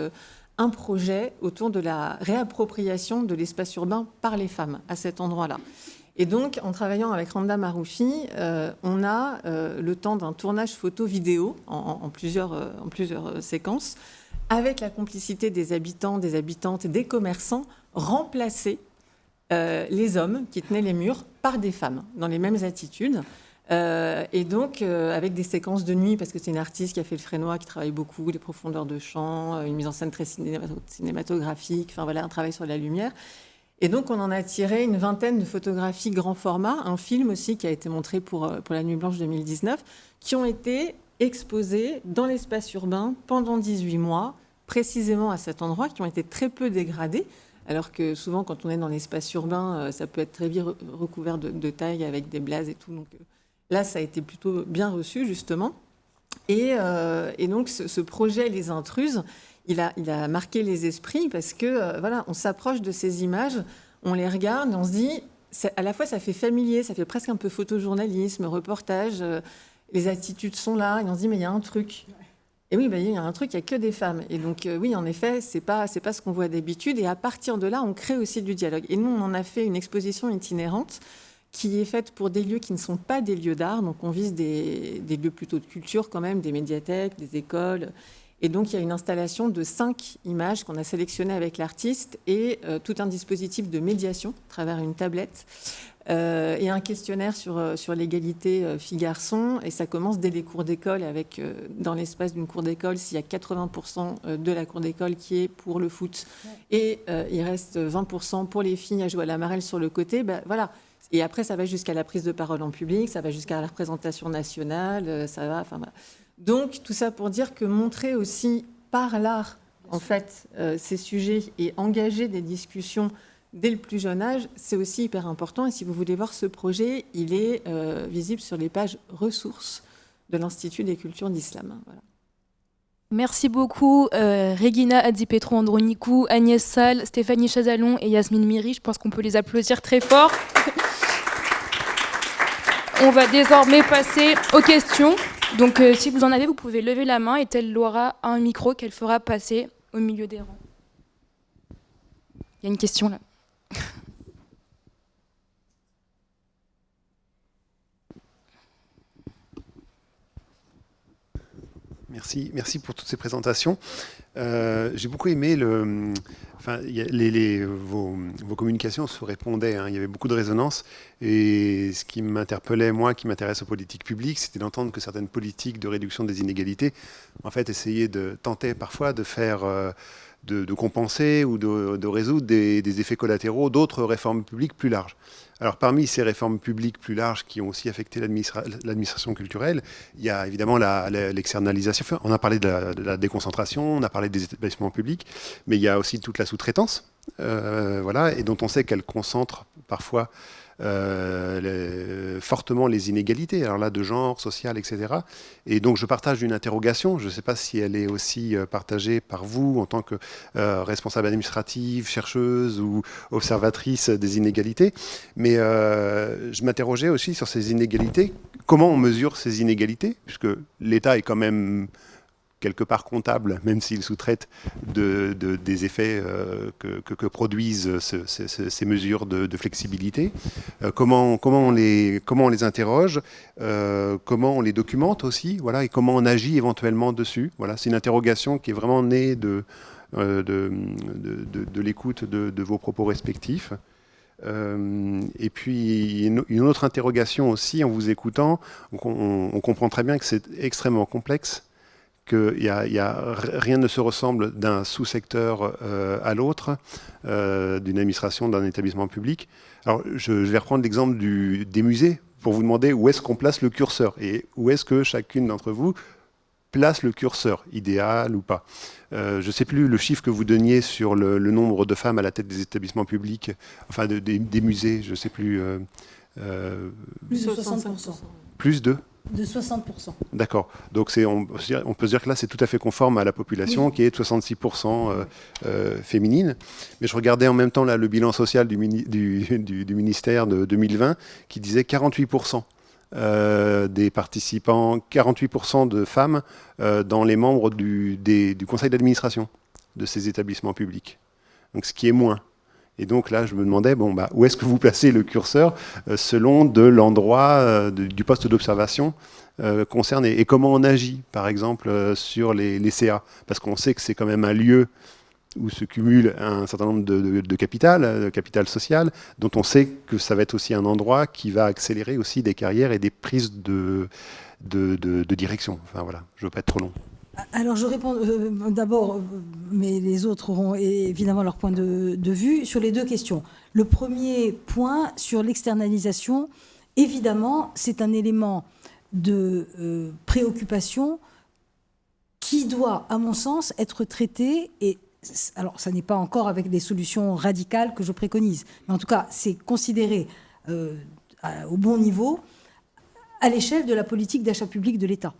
Speaker 3: un projet autour de la réappropriation de l'espace urbain par les femmes à cet endroit-là. Et donc, en travaillant avec Randa Maroufi, on a, le temps d'un tournage photo-vidéo en plusieurs séquences, avec la complicité des habitants, des habitantes et des commerçants, remplacer les hommes qui tenaient les murs par des femmes dans les mêmes attitudes. Et donc, avec des séquences de nuit, parce que c'est une artiste qui a fait le frénois, qui travaille beaucoup, les profondeurs de champ, une mise en scène très cinématographique, enfin voilà, un travail sur la lumière. Et donc, on en a tiré une vingtaine de photographies grand format, un film aussi qui a été montré pour la Nuit Blanche 2019, qui ont été exposés dans l'espace urbain pendant 18 mois, précisément à cet endroit, qui ont été très peu dégradés, alors que souvent, quand on est dans l'espace urbain, ça peut être très vite recouvert de tailles avec des blazes et tout. Donc là, ça a été plutôt bien reçu, justement. Et donc, ce projet Les Intruses, il a marqué les esprits parce que, voilà, on s'approche de ces images, on les regarde et on se dit, à la fois, ça fait familier, ça fait presque un peu photojournalisme, reportage, les attitudes sont là, et on se dit, mais il y a un truc. Et oui, il y a un truc, il n'y a que des femmes. Et donc, oui, en effet, c'est pas ce qu'on voit d'habitude. Et à partir de là, on crée aussi du dialogue. Et nous, on en a fait une exposition itinérante qui est faite pour des lieux qui ne sont pas des lieux d'art. Donc, on vise des lieux plutôt de culture quand même, des médiathèques, des écoles. Et donc, il y a une installation de 5 images qu'on a sélectionnées avec l'artiste et tout un dispositif de médiation à travers une tablette. Et un questionnaire sur l'égalité filles-garçons. Et ça commence dès les cours d'école avec, dans l'espace d'une cour d'école, s'il y a 80% de la cour d'école qui est pour le foot et il reste 20% pour les filles à jouer à la marelle sur le côté, voilà. Et après, ça va jusqu'à la prise de parole en public, ça va jusqu'à la représentation nationale, ça va... Enfin, voilà. Donc, tout ça pour dire que montrer aussi par l'art, en fait, ces sujets et engager des discussions dès le plus jeune âge, c'est aussi hyper important. Et si vous voulez voir ce projet, il est visible sur les pages ressources de l'Institut des cultures d'islam. Voilà.
Speaker 1: Merci beaucoup Regina Hadzi-Petro-Andronikou, Agnès Salle, Stéphanie Chazalon et Yasmine Miri. Je pense qu'on peut les applaudir très fort. On va désormais passer aux questions. Donc si vous en avez, vous pouvez lever la main et telle Laura a un micro qu'elle fera passer au milieu des rangs. Il y a une question là.
Speaker 6: Merci pour toutes ces présentations. J'ai beaucoup aimé vos communications se répondaient, hein, il y avait beaucoup de résonance. Et ce qui m'interpellait, moi, qui m'intéresse aux politiques publiques, c'était d'entendre que certaines politiques de réduction des inégalités, en fait, tentaient parfois de faire... De compenser ou de résoudre des effets collatéraux d'autres réformes publiques plus larges. Alors parmi ces réformes publiques plus larges qui ont aussi affecté l'administration culturelle, il y a évidemment l'externalisation. On a parlé de la déconcentration, on a parlé des établissements publics, mais il y a aussi toute la sous-traitance, voilà, et dont on sait qu'elle concentre parfois fortement les inégalités, alors là de genre, social, etc. Et donc je partage une interrogation, je ne sais pas si elle est aussi partagée par vous en tant que responsable administrative, chercheuse ou observatrice des inégalités, mais je m'interrogeais aussi sur ces inégalités, comment on mesure ces inégalités, puisque l'État est quand même quelque part comptable, même s'il sous-traite des effets que produisent ces mesures de flexibilité. Comment on les interroge, comment on les documente aussi, voilà, et comment on agit éventuellement dessus. Voilà, c'est une interrogation qui est vraiment née de l'écoute de vos propos respectifs. Et puis une autre interrogation aussi en vous écoutant, on comprend très bien que c'est extrêmement complexe, que rien ne se ressemble d'un sous-secteur à l'autre, d'une administration, d'un établissement public. Alors, je vais reprendre l'exemple des musées pour vous demander où est-ce qu'on place le curseur et où est-ce que chacune d'entre vous place le curseur, idéal ou pas. Je ne sais plus le chiffre que vous donniez sur le nombre de femmes à la tête des établissements publics, enfin des musées, je ne sais plus.
Speaker 4: Plus de 60%.
Speaker 6: Plus de
Speaker 4: 60%.
Speaker 6: D'accord. Donc on peut se dire que là, c'est tout à fait conforme à la population, oui, qui est de 66% féminine. Mais je regardais en même temps là, le bilan social du ministère de 2020 qui disait 48% des participants, 48% de femmes dans les membres du conseil d'administration de ces établissements publics. Donc ce qui est moins. Et donc là, je me demandais, où est-ce que vous placez le curseur selon de l'endroit du poste d'observation concerné et comment on agit, par exemple, sur les CA. Parce qu'on sait que c'est quand même un lieu où se cumule un certain nombre de capital social, dont on sait que ça va être aussi un endroit qui va accélérer aussi des carrières et des prises de direction. Enfin voilà, je ne veux pas être trop long.
Speaker 4: Alors je réponds d'abord, mais les autres auront évidemment leur point de vue sur les deux questions. Le premier point sur l'externalisation, évidemment, c'est un élément de préoccupation qui doit, à mon sens, être traité et alors ça n'est pas encore avec des solutions radicales que je préconise, mais en tout cas, c'est considéré au bon niveau à l'échelle de la politique d'achat public de l'État.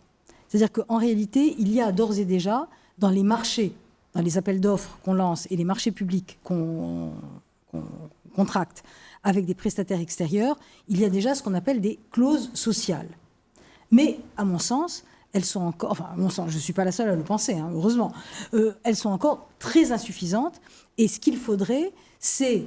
Speaker 4: C'est-à-dire qu'en réalité, il y a d'ores et déjà, dans les marchés, dans les appels d'offres qu'on lance et les marchés publics qu'on contracte avec des prestataires extérieurs, il y a déjà ce qu'on appelle des clauses sociales. Mais, à mon sens, elles sont encore, enfin, à mon sens, je ne suis pas la seule à le penser, hein, heureusement, elles sont encore très insuffisantes. Et ce qu'il faudrait, c'est...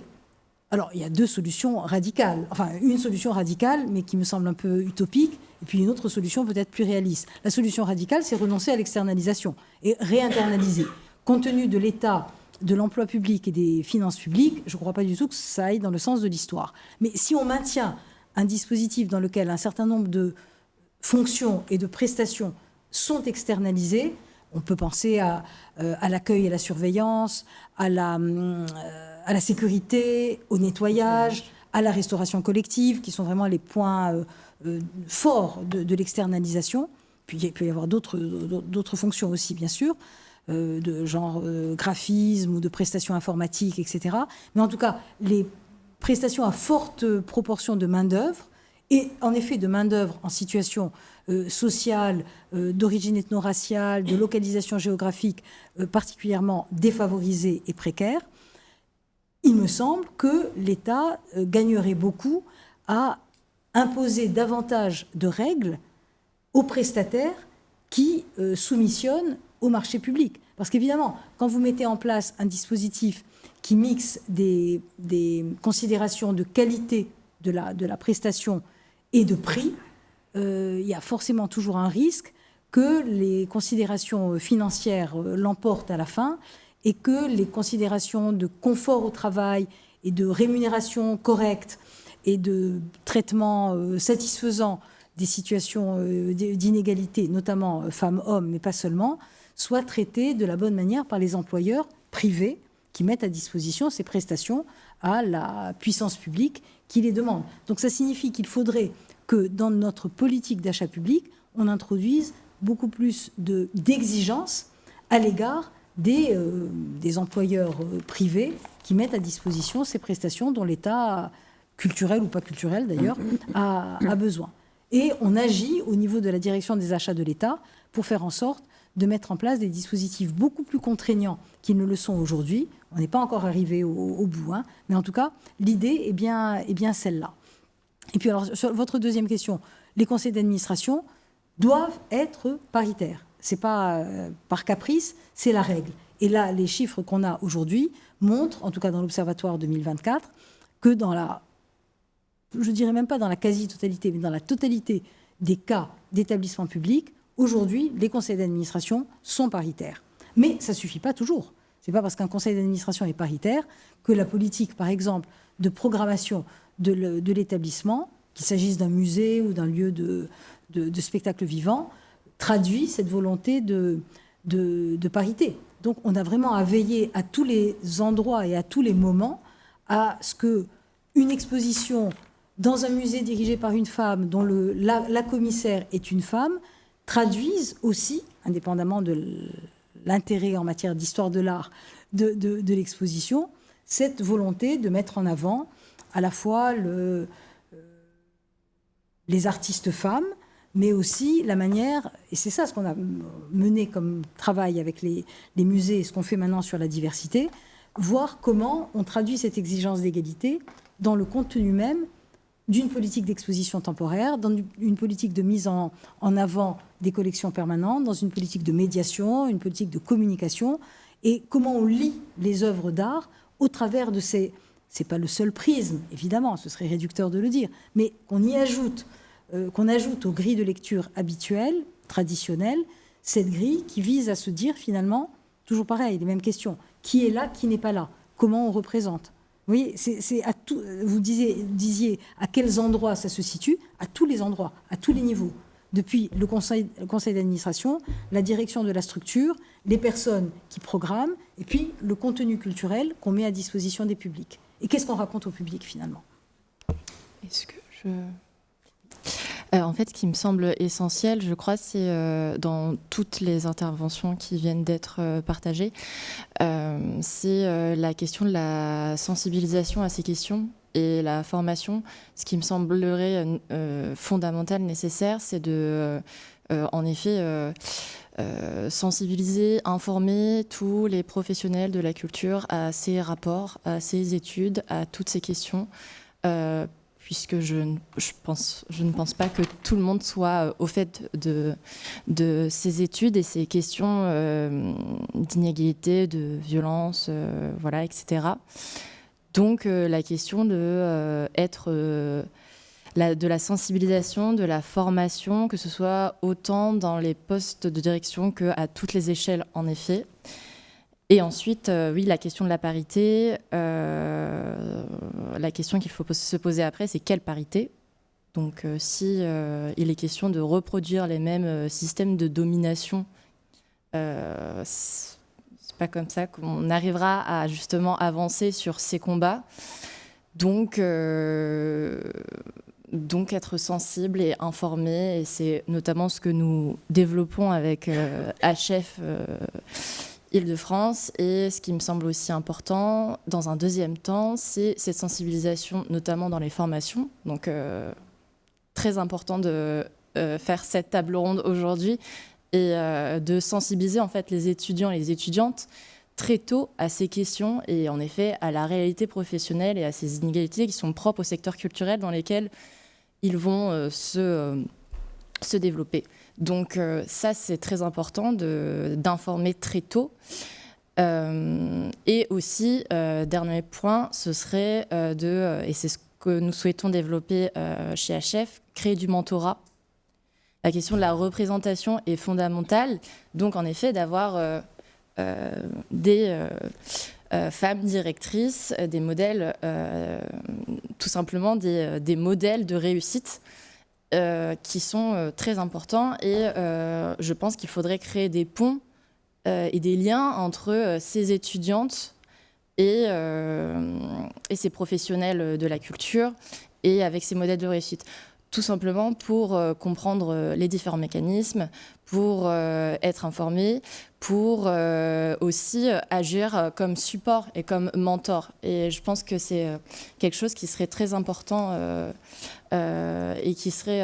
Speaker 4: Alors, il y a deux solutions radicales. Enfin, une solution radicale, mais qui me semble un peu utopique, et puis une autre solution peut-être plus réaliste. La solution radicale, c'est renoncer à l'externalisation et réinternaliser. Compte tenu de l'état de l'emploi public et des finances publiques, je ne crois pas du tout que ça aille dans le sens de l'histoire. Mais si on maintient un dispositif dans lequel un certain nombre de fonctions et de prestations sont externalisées, on peut penser à l'accueil et la surveillance, à la sécurité, au nettoyage, à la restauration collective, qui sont vraiment les points forts de l'externalisation. Puis il peut y avoir d'autres fonctions aussi, bien sûr, de genre graphisme ou de prestations informatiques, etc. Mais en tout cas, les prestations à forte proportion de main-d'œuvre, et en effet de main-d'œuvre en situation sociale, d'origine ethno-raciale, de localisation géographique particulièrement défavorisée et précaire, il me semble que l'État gagnerait beaucoup à imposer davantage de règles aux prestataires qui soumissionnent au marché public. Parce qu'évidemment, quand vous mettez en place un dispositif qui mixe des considérations de qualité de la prestation et de prix, il y a forcément toujours un risque que les considérations financières l'emportent à la fin et que les considérations de confort au travail et de rémunération correcte et de traitement satisfaisant des situations d'inégalité, notamment femmes-hommes, mais pas seulement, soient traitées de la bonne manière par les employeurs privés qui mettent à disposition ces prestations à la puissance publique qui les demande. Donc ça signifie qu'il faudrait que dans notre politique d'achat public, on introduise beaucoup plus d'exigences à l'égard des employeurs privés qui mettent à disposition ces prestations dont l'État, culturel ou pas culturel d'ailleurs, a besoin. Et on agit au niveau de la direction des achats de l'État pour faire en sorte de mettre en place des dispositifs beaucoup plus contraignants qu'ils ne le sont aujourd'hui. On n'est pas encore arrivé au bout, hein, mais en tout cas, l'idée est bien celle-là. Et puis alors, sur votre deuxième question, les conseils d'administration doivent être paritaires. Ce n'est pas par caprice, c'est la règle. Et là, les chiffres qu'on a aujourd'hui montrent, en tout cas dans l'Observatoire 2024, que dans je dirais même pas dans la quasi-totalité, mais dans la totalité des cas d'établissements publics, aujourd'hui, les conseils d'administration sont paritaires. Mais ça ne suffit pas toujours. Ce n'est pas parce qu'un conseil d'administration est paritaire que la politique, par exemple, de programmation de l'établissement, qu'il s'agisse d'un musée ou d'un lieu de spectacle vivant, traduit cette volonté de parité. Donc on a vraiment à veiller à tous les endroits et à tous les moments à ce qu'une exposition dans un musée dirigé par une femme, dont la commissaire est une femme, traduisent aussi, indépendamment de l'intérêt en matière d'histoire de l'art de l'exposition, cette volonté de mettre en avant à la fois les artistes femmes, mais aussi la manière, et c'est ça ce qu'on a mené comme travail avec les musées et ce qu'on fait maintenant sur la diversité, voir comment on traduit cette exigence d'égalité dans le contenu même d'une politique d'exposition temporaire, dans une politique de mise en avant des collections permanentes, dans une politique de médiation, une politique de communication, et comment on lit les œuvres d'art au travers de ces... C'est pas le seul prisme, évidemment, ce serait réducteur de le dire, mais qu'on ajoute aux grilles de lecture habituelles, traditionnelles, cette grille qui vise à se dire finalement, toujours pareil, les mêmes questions. Qui est là, qui n'est pas là? Comment on représente? Vous voyez, vous disiez à quels endroits ça se situe, à tous les endroits, à tous les niveaux. Depuis le conseil d'administration, la direction de la structure, les personnes qui programment, et puis le contenu culturel qu'on met à disposition des publics. Et qu'est-ce qu'on raconte au public finalement?
Speaker 2: Est-ce que En fait, ce qui me semble essentiel, je crois, c'est dans toutes les interventions qui viennent d'être partagées, c'est la question de la sensibilisation à ces questions et la formation. Ce qui me semblerait fondamental, nécessaire, c'est de, en effet, sensibiliser, informer tous les professionnels de la culture à ces rapports, à ces études, à toutes ces questions. Puisque je ne pense pas que tout le monde soit au fait de ces études et ces questions d'inégalité, de violence, voilà, etc. Donc la question de la sensibilisation, de la formation, que ce soit autant dans les postes de direction qu'à toutes les échelles, en effet. Et ensuite, oui, la question de la parité, la question qu'il faut se poser après, c'est quelle parité ? Donc, si il est question de reproduire les mêmes systèmes de domination, c'est pas comme ça qu'on arrivera à justement avancer sur ces combats. Donc être sensible et informé, et c'est notamment ce que nous développons avec HF Île-de-France. Et ce qui me semble aussi important, dans un deuxième temps, c'est cette sensibilisation, notamment dans les formations. Donc, très important de faire cette table ronde aujourd'hui et de sensibiliser en fait les étudiants et les étudiantes très tôt à ces questions et en effet à la réalité professionnelle et à ces inégalités qui sont propres au secteur culturel dans lesquels ils vont se développer. Donc ça, c'est très important d'informer très tôt. Et aussi, dernier point, ce serait et c'est ce que nous souhaitons développer chez HF, créer du mentorat. La question de la représentation est fondamentale. Donc, en effet, d'avoir des femmes directrices, des modèles, tout simplement des modèles de réussite qui sont très importants. Et je pense qu'il faudrait créer des ponts et des liens entre ces étudiantes et ces professionnels de la culture et avec ces modèles de réussite. Tout simplement pour comprendre les différents mécanismes, pour être informé, pour aussi agir comme support et comme mentor. Et je pense que c'est quelque chose qui serait très important et qui serait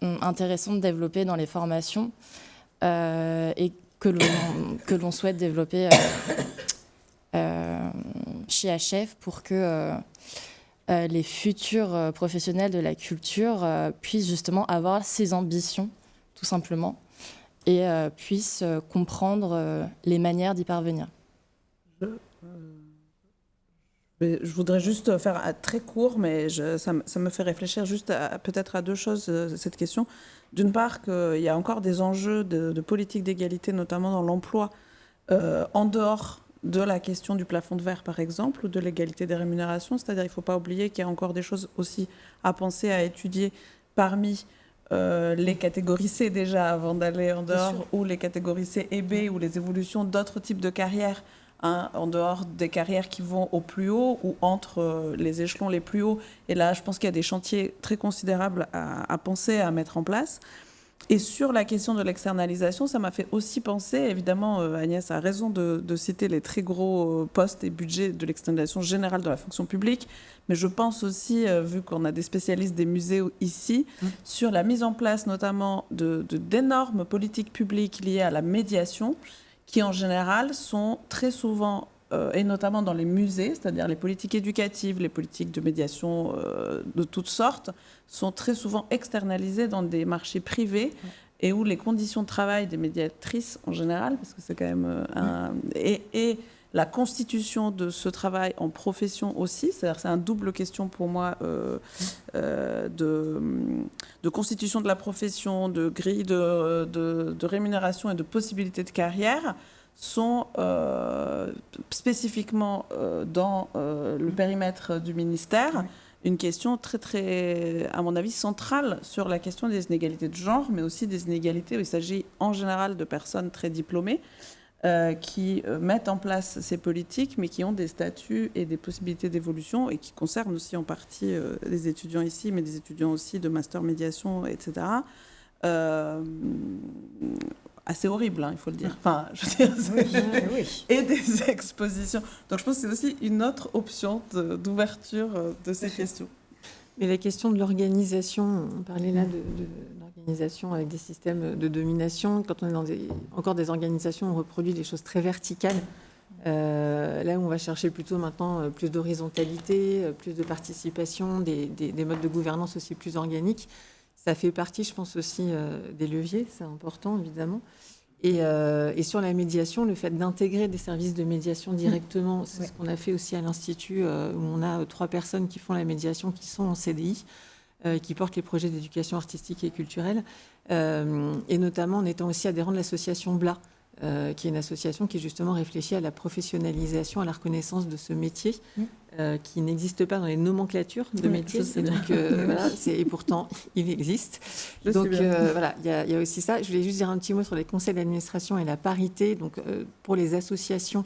Speaker 2: intéressant de développer dans les formations et que l'on souhaite développer chez HF pour que les futurs professionnels de la culture puissent justement avoir ces ambitions, tout simplement, et puissent comprendre les manières d'y parvenir.
Speaker 5: Je voudrais juste faire très court, mais ça me fait réfléchir juste peut-être à deux choses, cette question. D'une part, qu'il y a encore des enjeux de politique d'égalité, notamment dans l'emploi, en dehors de la question du plafond de verre, par exemple, ou de l'égalité des rémunérations. C'est-à-dire qu'il ne faut pas oublier qu'il y a encore des choses aussi à penser, à étudier parmi les catégories C déjà, avant d'aller en dehors, ou les catégories C et B, ou les évolutions d'autres types de carrières, hein, en dehors des carrières qui vont au plus haut ou entre les échelons les plus hauts. Et là, je pense qu'il y a des chantiers très considérables à penser, à mettre en place. Et sur la question de l'externalisation, ça m'a fait aussi penser, évidemment, Agnès a raison de citer les très gros postes et budgets de l'externalisation générale de la fonction publique, mais je pense aussi, vu qu'on a des spécialistes des musées ici, sur la mise en place notamment d'énormes politiques publiques liées à la médiation, qui en général sont très souvent, et notamment dans les musées, c'est-à-dire les politiques éducatives, les politiques de médiation de toutes sortes, sont très souvent externalisées dans des marchés privés et où les conditions de travail des médiatrices en général, parce que c'est quand même et la constitution de ce travail en profession aussi, c'est-à-dire c'est un double question pour moi de constitution de la profession, de grille de rémunération et de possibilités de carrière, sont spécifiquement dans le périmètre du ministère une question très, très, à mon avis, centrale sur la question des inégalités de genre, mais aussi des inégalités où il s'agit en général de personnes très diplômées. qui mettent en place ces politiques, mais qui ont des statuts et des possibilités d'évolution, et qui concernent aussi en partie les étudiants ici, mais des étudiants aussi de master médiation, etc. Assez horrible, hein, il faut le dire. Enfin, je veux dire, oui. Et des expositions. Donc je pense que c'est aussi une autre option d'ouverture de ces questions.
Speaker 3: Mais la question de l'organisation, on parlait là d'organisation avec des systèmes de domination. Quand on est dans encore des organisations, on reproduit des choses très verticales. Là où on va chercher plutôt maintenant plus d'horizontalité, plus de participation, des modes de gouvernance aussi plus organiques. Ça fait partie, je pense, aussi des leviers, c'est important, évidemment. Et sur la médiation, le fait d'intégrer des services de médiation directement, c'est ce qu'on a fait aussi à l'Institut, où on a 3 personnes qui font la médiation, qui sont en CDI, qui portent les projets d'éducation artistique et culturelle, et notamment en étant aussi adhérent de l'association BLA, qui est une association qui justement réfléchit à la professionnalisation, à la reconnaissance de ce métier, qui n'existe pas dans les nomenclatures de métiers. Et pourtant, il existe. Donc voilà, il y a aussi ça. Je voulais juste dire un petit mot sur les conseils d'administration et la parité. Donc pour les associations,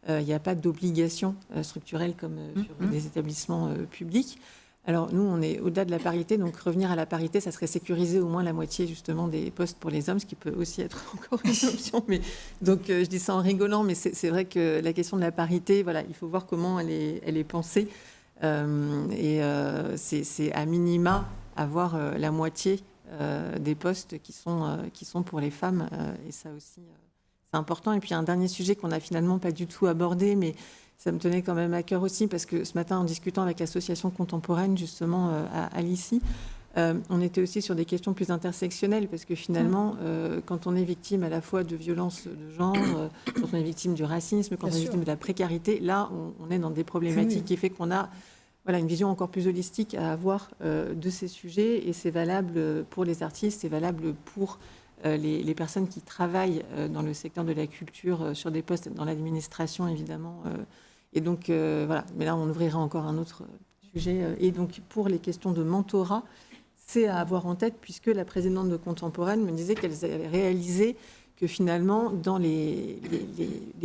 Speaker 3: il n'y a pas d'obligation structurelle comme sur des établissements publics. Alors nous, on est au-delà de la parité, donc revenir à la parité, ça serait sécuriser au moins la moitié justement des postes pour les hommes, ce qui peut aussi être encore une option. Mais donc je dis ça en rigolant, mais c'est vrai que la question de la parité, voilà, il faut voir comment elle est pensée. C'est à minima avoir la moitié des postes qui sont pour les femmes, et ça aussi c'est important. Et puis un dernier sujet qu'on n'a finalement pas du tout abordé, mais ça me tenait quand même à cœur aussi, parce que ce matin, en discutant avec l'association contemporaine, justement, à l'ICI, on était aussi sur des questions plus intersectionnelles, parce que finalement, quand on est victime à la fois de violences de genre, quand on est victime du racisme, quand on est victime de la précarité, là, on est dans des problématiques qui fait qu'on a une vision encore plus holistique à avoir de ces sujets, et c'est valable pour les artistes, c'est valable pour les personnes qui travaillent dans le secteur de la culture, sur des postes dans l'administration, évidemment. Et donc, voilà. Mais là, on ouvrira encore un autre sujet. Et donc, pour les questions de mentorat, c'est à avoir en tête, puisque la présidente de Contemporaine me disait qu'elle avait réalisé que finalement, dans les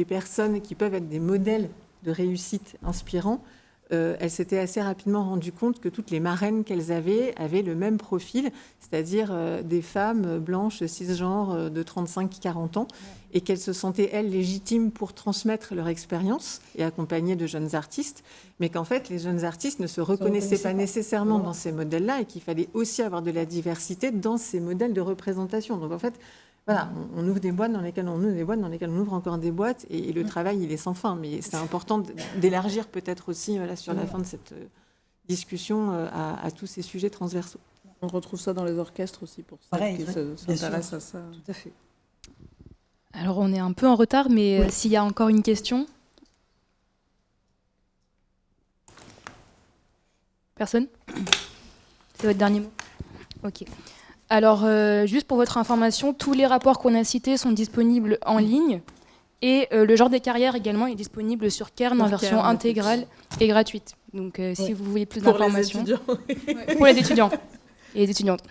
Speaker 3: personnes qui peuvent être des modèles de réussite inspirants, elle s'était assez rapidement rendue compte que toutes les marraines qu'elles avaient le même profil, c'est-à-dire des femmes blanches, cisgenres, de 35-40 ans, et qu'elles se sentaient, elles, légitimes pour transmettre leur expérience et accompagner de jeunes artistes, mais qu'en fait, les jeunes artistes ne se reconnaissaient pas nécessairement dans ces modèles-là, et qu'il fallait aussi avoir de la diversité dans ces modèles de représentation. Donc en fait, voilà, on ouvre des boîtes dans lesquelles on ouvre des boîtes, dans lesquelles on ouvre encore des boîtes, et le travail, il est sans fin. Mais c'est important d'élargir peut-être aussi, sur la fin de cette discussion, à tous ces sujets transversaux.
Speaker 5: On retrouve ça dans les orchestres aussi, pour ceux qui s'intéressent à ça.
Speaker 4: Tout à fait.
Speaker 1: Alors, on est un peu en retard, mais s'il y a encore une question. Personne ? C'est votre dernier mot ? Ok. Alors, juste pour votre information, tous les rapports qu'on a cités sont disponibles en ligne, et le genre des carrières également est disponible sur Cairn en version intégrale et gratuite. Donc, si vous voulez plus d'informations... Pour les étudiants et les étudiantes.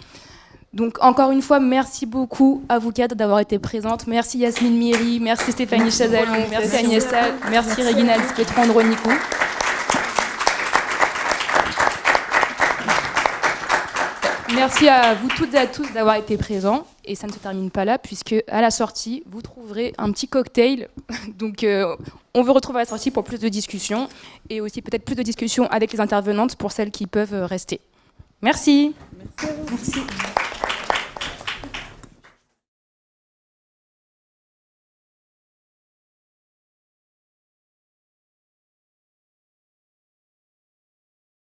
Speaker 1: Donc, encore une fois, merci beaucoup à vous quatre d'avoir été présentes. Merci Yasmine Miri, merci Stéphanie Chazalon, merci Agnès Salle, merci Régina Petro-Andronico. Merci à vous toutes et à tous d'avoir été présents. Et ça ne se termine pas là, puisque à la sortie, vous trouverez un petit cocktail. Donc, on vous retrouve à la sortie pour plus de discussions, et aussi peut-être plus de discussions avec les intervenantes pour celles qui peuvent rester. Merci.
Speaker 4: Merci.